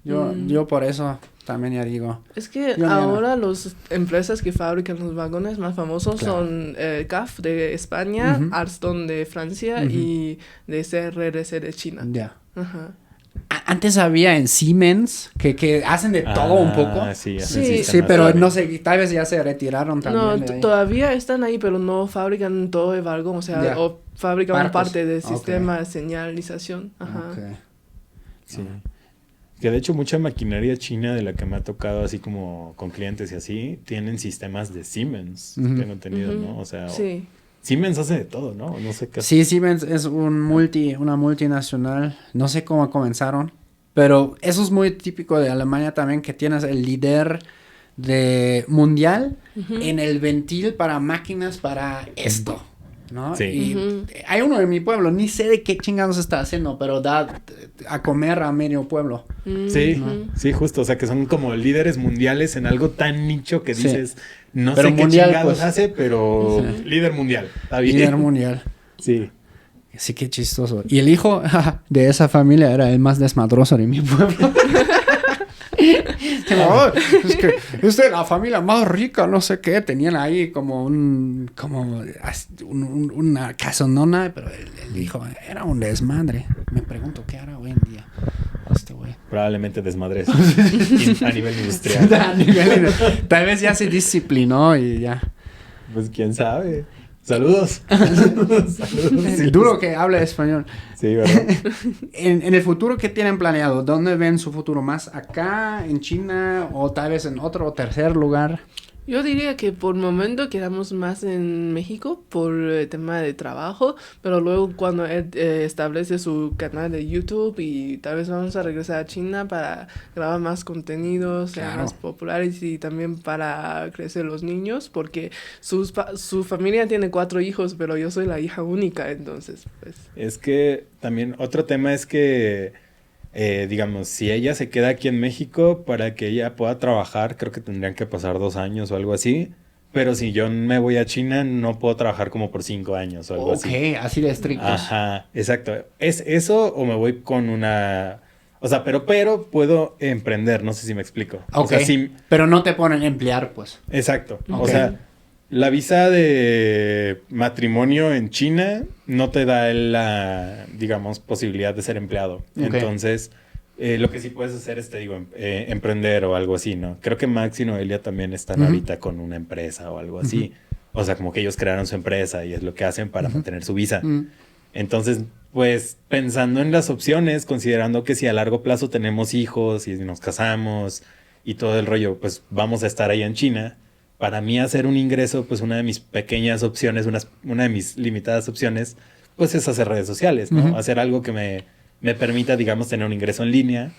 yo por eso también ya digo. Es que ahora las empresas que fabrican los vagones más famosos son CAF de España, Alstom de Francia y de CRRC de China. Ya. Ajá. Antes había en Siemens que hacen de todo un poco. Sí, pero no sé, tal vez ya se retiraron también. No, todavía están ahí, pero no fabrican todo el vagón, o sea, o fabrican una parte del sistema de señalización. Ajá. Okay. Sí. Que de hecho mucha maquinaria china de la que me ha tocado así como con clientes y así, tienen sistemas de Siemens, tengo entendido, ¿no? O sea, sí. Siemens hace de todo, ¿no? No sé qué. Sí, Siemens es una multinacional. No sé cómo comenzaron, pero eso es muy típico de Alemania también, que tienes el líder mundial en el ventil para máquinas para esto, ¿no? Sí. Y hay uno en mi pueblo, ni sé de qué chingados está haciendo, pero da a comer a medio pueblo. Sí, sí, justo. O sea, que son como líderes mundiales en algo tan nicho que dices... No pero sé mundial, qué chingados pues, hace, pero líder mundial. Está bien. Líder mundial. Sí. Sí, qué chistoso. Y el hijo de esa familia era el más desmadroso de mi pueblo. Es que es de la familia más rica, no sé qué. Tenían ahí como una casonona, pero el hijo era un desmadre. Me pregunto qué hará hoy en día este güey. Probablemente desmadres a nivel industrial. Tal vez ya se disciplinó y ya. Pues quién sabe. Saludos. Saludos. Sí, duro que hable español. Sí, ¿verdad? En el futuro, ¿qué tienen planeado? ¿Dónde ven su futuro? ¿Más acá, en China, o tal vez en otro o tercer lugar? Yo diría que por el momento quedamos más en México por el tema de trabajo, pero luego cuando él establece su canal de YouTube y tal vez vamos a regresar a China para grabar más contenidos, sean más populares y también para crecer los niños, porque su familia tiene 4 hijos, pero yo soy la hija única, entonces pues... Es que también otro tema es que... digamos, si ella se queda aquí en México para que ella pueda trabajar, creo que tendrían que pasar 2 años o algo así. Pero si yo me voy a China, no puedo trabajar como por 5 años o algo así. Ok, así de estrictos. Ajá, exacto. ¿Es eso o me voy con una...? O sea, pero puedo emprender, no sé si me explico. Ok, o sea, pero no te ponen a emplear, pues. Exacto. Okay. O sea, la visa de matrimonio en China no te da la, digamos, posibilidad de ser empleado. Okay. Entonces, lo que sí puedes hacer es, te digo, emprender o algo así, ¿no? Creo que Max y Noelia también están ahorita con una empresa o algo así. O sea, como que ellos crearon su empresa y es lo que hacen para mantener su visa. Entonces, pues, pensando en las opciones, considerando que si a largo plazo tenemos hijos y nos casamos y todo el rollo, pues vamos a estar ahí en China. Para mí hacer un ingreso, pues una de mis pequeñas opciones, una de mis limitadas opciones, pues es hacer redes sociales, ¿no? Hacer algo que me permita, digamos, tener un ingreso en línea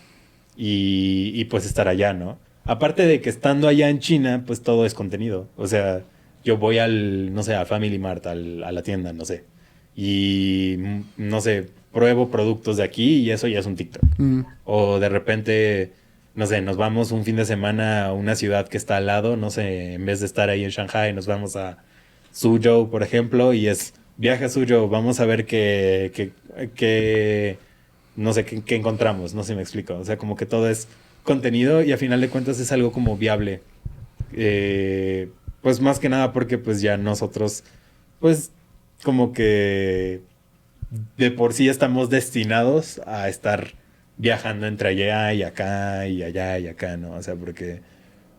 y pues estar allá, ¿no? Aparte de que estando allá en China, pues todo es contenido. O sea, yo voy no sé, a Family Mart, a la tienda, no sé. Y, no sé, pruebo productos de aquí y eso ya es un TikTok. O de repente... No sé, nos vamos un fin de semana a una ciudad que está al lado, no sé, en vez de estar ahí en Shanghai, nos vamos a Suzhou, por ejemplo, y es viaje a Suzhou, vamos a ver qué no sé, qué encontramos, no sé si me explico. O sea, como que todo es contenido y a final de cuentas es algo como viable. Pues más que nada porque pues ya nosotros, pues como que de por sí estamos destinados a estar... viajando entre allá y acá y allá y acá, ¿no? O sea, porque,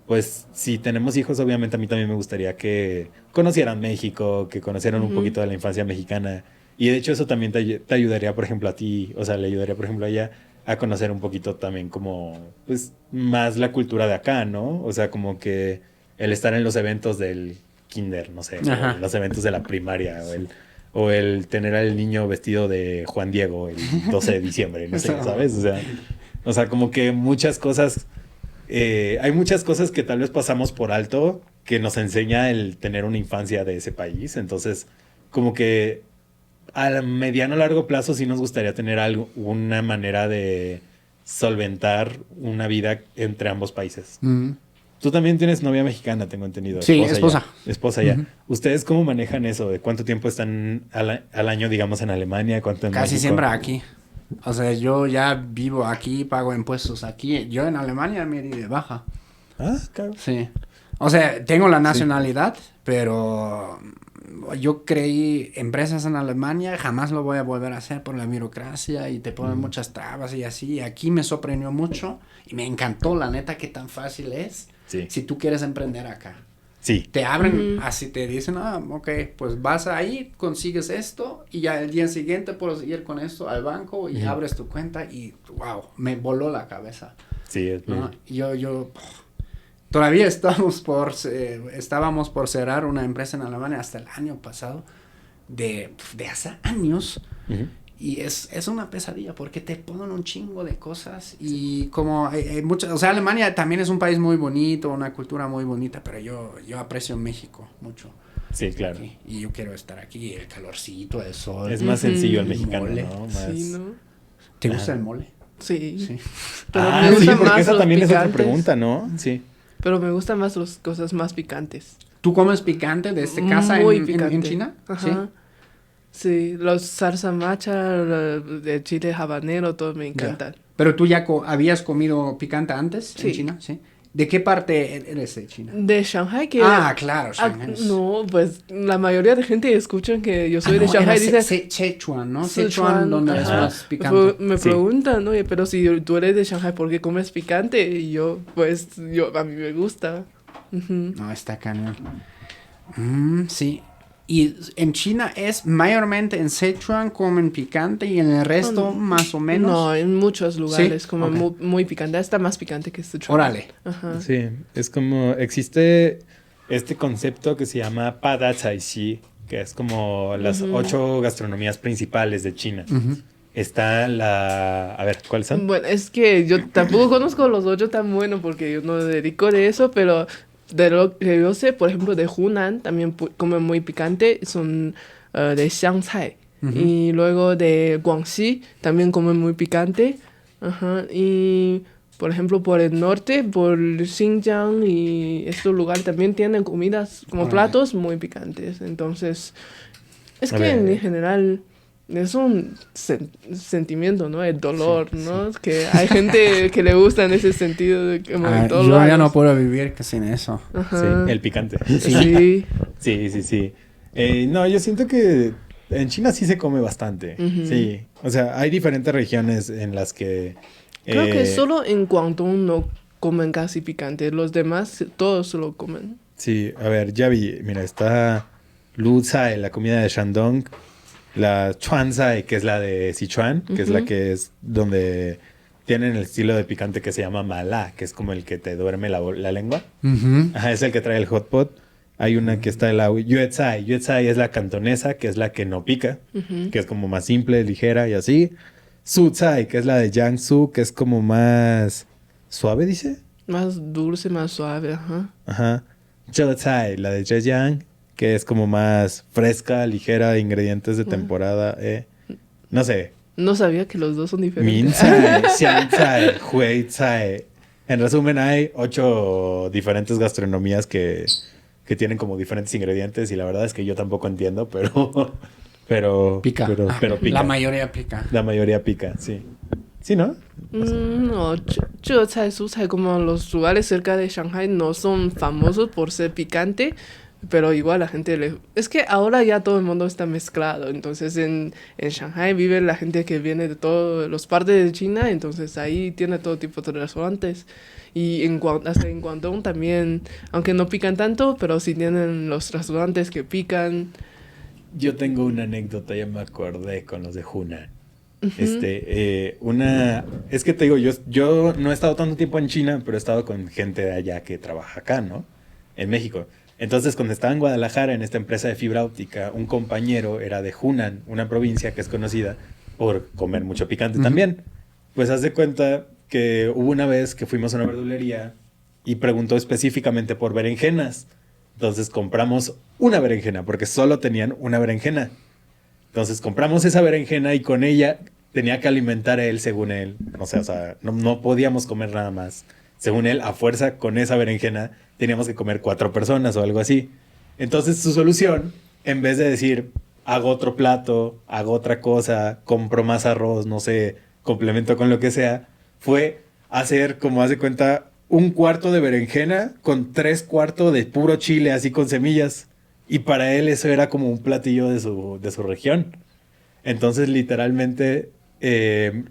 pues, si tenemos hijos, obviamente a mí también me gustaría que conocieran México, que conocieran un poquito de la infancia mexicana. Y de hecho eso también te ayudaría, por ejemplo, a ti, o sea, le ayudaría, por ejemplo, a ella a conocer un poquito también como, pues, más la cultura de acá, ¿no? O sea, como que el estar en los eventos del kinder, no sé, Ajá. o los eventos de la primaria, o el tener al niño vestido de Juan Diego el 12 de diciembre, no sé, ¿sabes? O sea, como que muchas cosas, hay muchas cosas que tal vez pasamos por alto que nos enseña el tener una infancia de ese país. Entonces, como que a mediano o largo plazo sí nos gustaría tener algo, una manera de solventar una vida entre ambos países. Tú también tienes novia mexicana, tengo entendido. Sí, esposa. Ya. Esposa ya. ¿Ustedes cómo manejan eso? ¿De cuánto tiempo están al año, digamos, en Alemania? ¿Cuánto en Casi México? siempre aquí. O sea, yo ya vivo aquí, pago impuestos aquí. Yo en Alemania me di de baja. Ah, claro. Sí. O sea, tengo la nacionalidad, pero yo creí empresas en Alemania, jamás lo voy a volver a hacer por la burocracia y te ponen muchas trabas y así. Aquí me sorprendió mucho y me encantó, la neta, qué tan fácil es si tú quieres emprender acá. Sí. Te abren, así te dicen, ok, pues vas ahí, consigues esto y ya el día siguiente puedes ir con esto al banco y abres tu cuenta y wow, me voló la cabeza. Sí, es ¿No? Yo todavía estábamos por cerrar una empresa en Alemania hasta el año pasado, de hace años. Y es una pesadilla porque te ponen un chingo de cosas y como hay muchas, o sea, Alemania también es un país muy bonito, una cultura muy bonita, pero yo aprecio México mucho. Sí, claro. Y yo quiero estar aquí, el calorcito, el sol. Es más sencillo el mexicano, mole. ¿no? Más... Sí, ¿no? ¿Te gusta el mole? Sí. Sí. Pero Ah, me sí, gustan porque más esa los también es otra picantes. pregunta, ¿no? Sí. Pero me gustan más las cosas más picantes. ¿Tú comes picante desde casa Muy en picante. China? Ajá. Sí, los salsa macha, de chile habanero, todo me encantan. Pero tú ya habías comido picante antes en Sí. China, ¿sí? ¿De qué parte eres de China? De Shanghai, que... Claro, Shanghai. no, pues la mayoría de gente escuchan que yo soy de Shanghai y era dice... Sichuan, ¿no? Sichuan, Sichuan, donde es ajá. más picante. Me preguntan, oye, pero si tú eres de Shanghai, ¿por qué comes picante? Y yo, pues, a mí me gusta. Ujú. No, está cañón. Sí. Y en China es mayormente en Sichuan comen picante y en el resto más o menos. No, en muchos lugares ¿Sí? como Ok. muy picante. Está más picante que Sichuan. Órale. Ajá. Sí, es como existe este concepto que se llama Pada Cai Xi, que es como las 8 gastronomías principales de China. Está la... A ver, ¿cuáles son? Bueno, es que yo tampoco conozco los 8 tan bueno porque yo no me dedico de eso, pero de lo que yo sé, por ejemplo, de Hunan también comen muy picante, son de xiangcai. Y luego de Guangxi también comen muy picante. Ajá. Y por ejemplo, por el norte, por Xinjiang y estos lugares también tienen comidas como platos muy picantes. Entonces, es A que ver. en general es un sentimiento, ¿no? El dolor, ¿no? Que hay gente que le gusta en ese sentido de como en todos yo ya lados. no puedo vivir sin eso. Ajá. Sí, el picante. Sí. Sí. No, yo siento que en China sí se come bastante. Sí. O sea, hay diferentes regiones en las que... Creo que solo en Guangdong no comen casi picante. Los demás todos lo comen. Sí, a ver, ya vi. Mira, está Lu Zai, la comida de Shandong. La Chuan Zai, que es la de Sichuan, que es la que es donde tienen el estilo de picante que se llama mala, que es como el que te duerme la lengua. Ajá, es el que trae el hot pot. Hay una que está la Yue Zai. Yue Zai es la cantonesa, que es la que no pica, que es como más simple, ligera y así. Su Zai, que es la de Jiangsu, que es como más suave, dice. Más dulce, más suave, ajá. Ajá. Zhe Zai, la de Zhejiang, que es como más fresca, ligera, ingredientes de temporada. No sé. No sabía que los dos son Min diferentes. Zai, Xiang Zai, Hui Zai. En resumen, hay 8 diferentes gastronomías que tienen como diferentes ingredientes y la verdad es que yo tampoco entiendo, pero Pica. Pero pica. La mayoría pica. La mayoría pica, sí. ¿Sí, no? No, Zhe Su Cai, como los lugares cerca de Shanghai no son famosos por ser picante, pero igual la gente le... Es que ahora ya todo el mundo está mezclado, entonces en Shanghai vive la gente que viene de todas las partes de China, entonces ahí tiene todo tipo de restaurantes. Y hasta en Guangdong también, aunque no pican tanto, pero sí tienen los restaurantes que pican. Yo tengo una anécdota, ya me acordé con los de Hunan. Es que te digo, yo no he estado tanto tiempo en China, pero he estado con gente de allá que trabaja acá, ¿no? En México. Entonces, cuando estaba en Guadalajara, en esta empresa de fibra óptica, un compañero era de Hunan, una provincia que es conocida por comer mucho picante también. Pues haz de cuenta que hubo una vez que fuimos a una verdulería y preguntó específicamente por berenjenas. Entonces compramos una berenjena, porque solo tenían una berenjena. Entonces compramos esa berenjena y con ella tenía que alimentar a él, según él. O sea, no podíamos comer nada más. Según él, a fuerza, con esa berenjena teníamos que comer 4 personas o algo así. Entonces su solución, en vez de decir, hago otro plato, hago otra cosa, compro más arroz, no sé, complemento con lo que sea, fue hacer, como hace cuenta, 1/4 de berenjena con 3/4 de puro chile, así con semillas. Y para él eso era como un platillo de su región. Entonces, literalmente,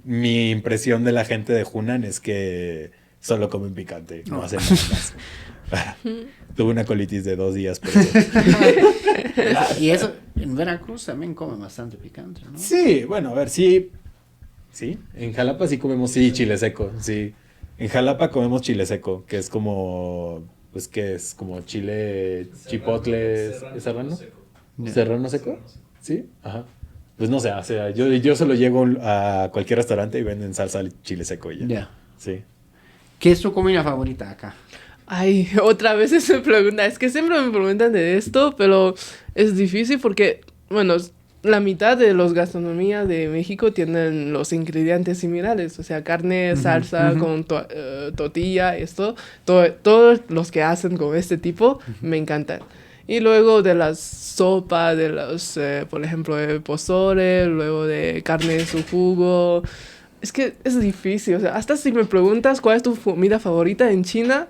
mi impresión de la gente de Hunan es que solo comen picante, no hacen nada más. Tuve una colitis de 2 días, pero... Y eso, en Veracruz también comen bastante picante, ¿no? Sí, bueno, a ver, sí. Sí, en Jalapa sí comemos, sí, chile seco, sí. En Jalapa comemos chile seco, que es como... Pues que es como chile, chipotle, ¿serrano? ¿Serrano seco? Sí, ajá. Pues no sé, o sea, yo solo llego a cualquier restaurante y venden salsa de chile seco y ya. Ya. Sí. ¿Qué es tu comida favorita acá? Ay, otra vez esa pregunta. Es que siempre me preguntan de esto, pero es difícil porque, bueno, la mitad de los gastronomías de México tienen los ingredientes similares. O sea, carne, salsa, con tortilla, esto. Todos los que hacen con este tipo me encantan. Y luego de las sopas, de los, por ejemplo, el pozole, luego de carne en su jugo. Es que es difícil. O sea, hasta si me preguntas cuál es tu comida favorita en China,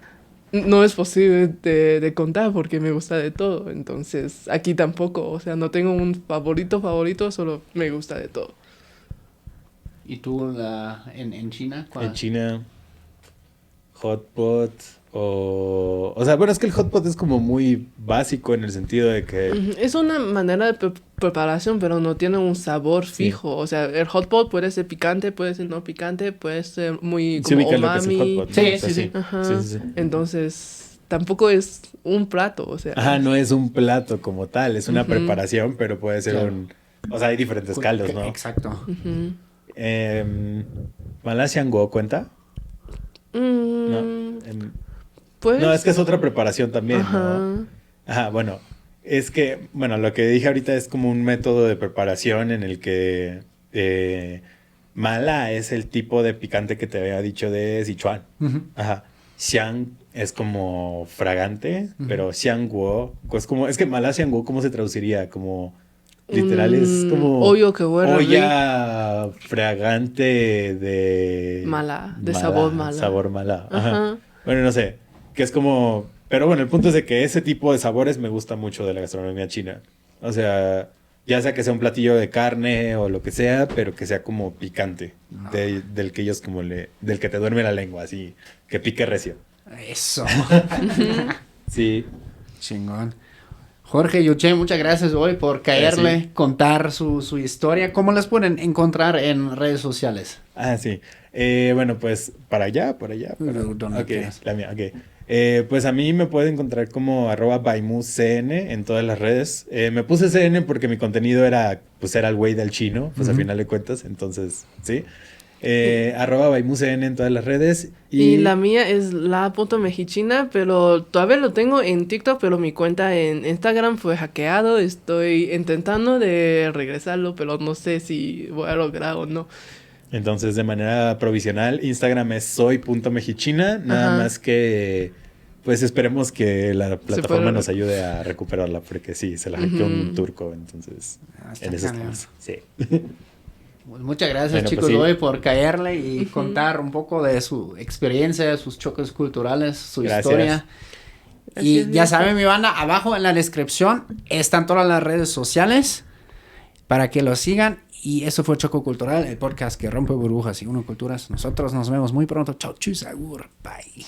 no es posible de contar porque me gusta de todo. Entonces, aquí tampoco. O sea, no tengo un favorito, solo me gusta de todo. ¿Y tú en China? ¿Cuál? En China, hot pot o sea, bueno, es que el hot pot es como muy básico en el sentido de que... Es una manera de preparación, pero no tiene un sabor fijo. O sea, el hot pot puede ser picante, puede ser no picante, puede ser muy Se como ubica lo que es el umami. hot pot, ¿no? Sí, O sea, sí. Ajá. Sí. Entonces, tampoco es un plato, o sea. Ajá, no es un plato como tal, es una preparación, pero puede ser Claro. O sea, hay diferentes caldos, ¿no? Exacto. ¿Malasiango cuenta? No. Pues, No, es que es otra preparación también, ajá. ¿no? Ajá, bueno. Es que, bueno, lo que dije ahorita es como un método de preparación en el que mala es el tipo de picante que te había dicho de Sichuan. Ajá. Xiang es como fragante, pero xiangguo es que mala xiangguo, ¿cómo se traduciría? Como literal es como Hoyo que huele olla fragante de mala, de sabor mala. Sabor mala. Ajá. Ajá. Bueno, no sé, que es como... Pero bueno, el punto es de que ese tipo de sabores me gusta mucho de la gastronomía china. O sea, ya sea que sea un platillo de carne o lo que sea, pero que sea como picante. Del que ellos como del que te duerme la lengua, así, que pique recio. Eso. Sí. Chingón. Jorge Yuche, muchas gracias hoy por caerle, Sí. contar su historia. ¿Cómo las pueden encontrar en redes sociales? Ah, sí. Bueno, pues para allá. Donde Ok, quieras. la mía, ok. Pues a mí me pueden encontrar como @baimucn en todas las redes. Me puse CN porque mi contenido era el güey del chino, pues a final de cuentas, entonces, sí. @baimucn en todas las redes. Y la mía es la.mejichina, pero todavía lo tengo en TikTok, pero mi cuenta en Instagram fue hackeado. Estoy intentando de regresarlo, pero no sé si voy a lograr o no. Entonces, de manera provisional, Instagram es soy.mejichina, nada Ajá. más que, pues esperemos que la plataforma pueda- nos ayude a recuperarla, porque sí, se la hackeó un turco, entonces, Está en eso cañón. estamos, sí. Pues muchas gracias, Bueno, chicos, pues sí. hoy por caerle y contar un poco de su experiencia, sus choques culturales, su Gracias. historia. Y Gracias, ya Nico. saben, mi banda, abajo en la descripción están todas las redes sociales para que lo sigan. Y eso fue Choco Cultural, el podcast que rompe burbujas y une culturas. Nosotros nos vemos muy pronto. Chau, chus, agur, bye.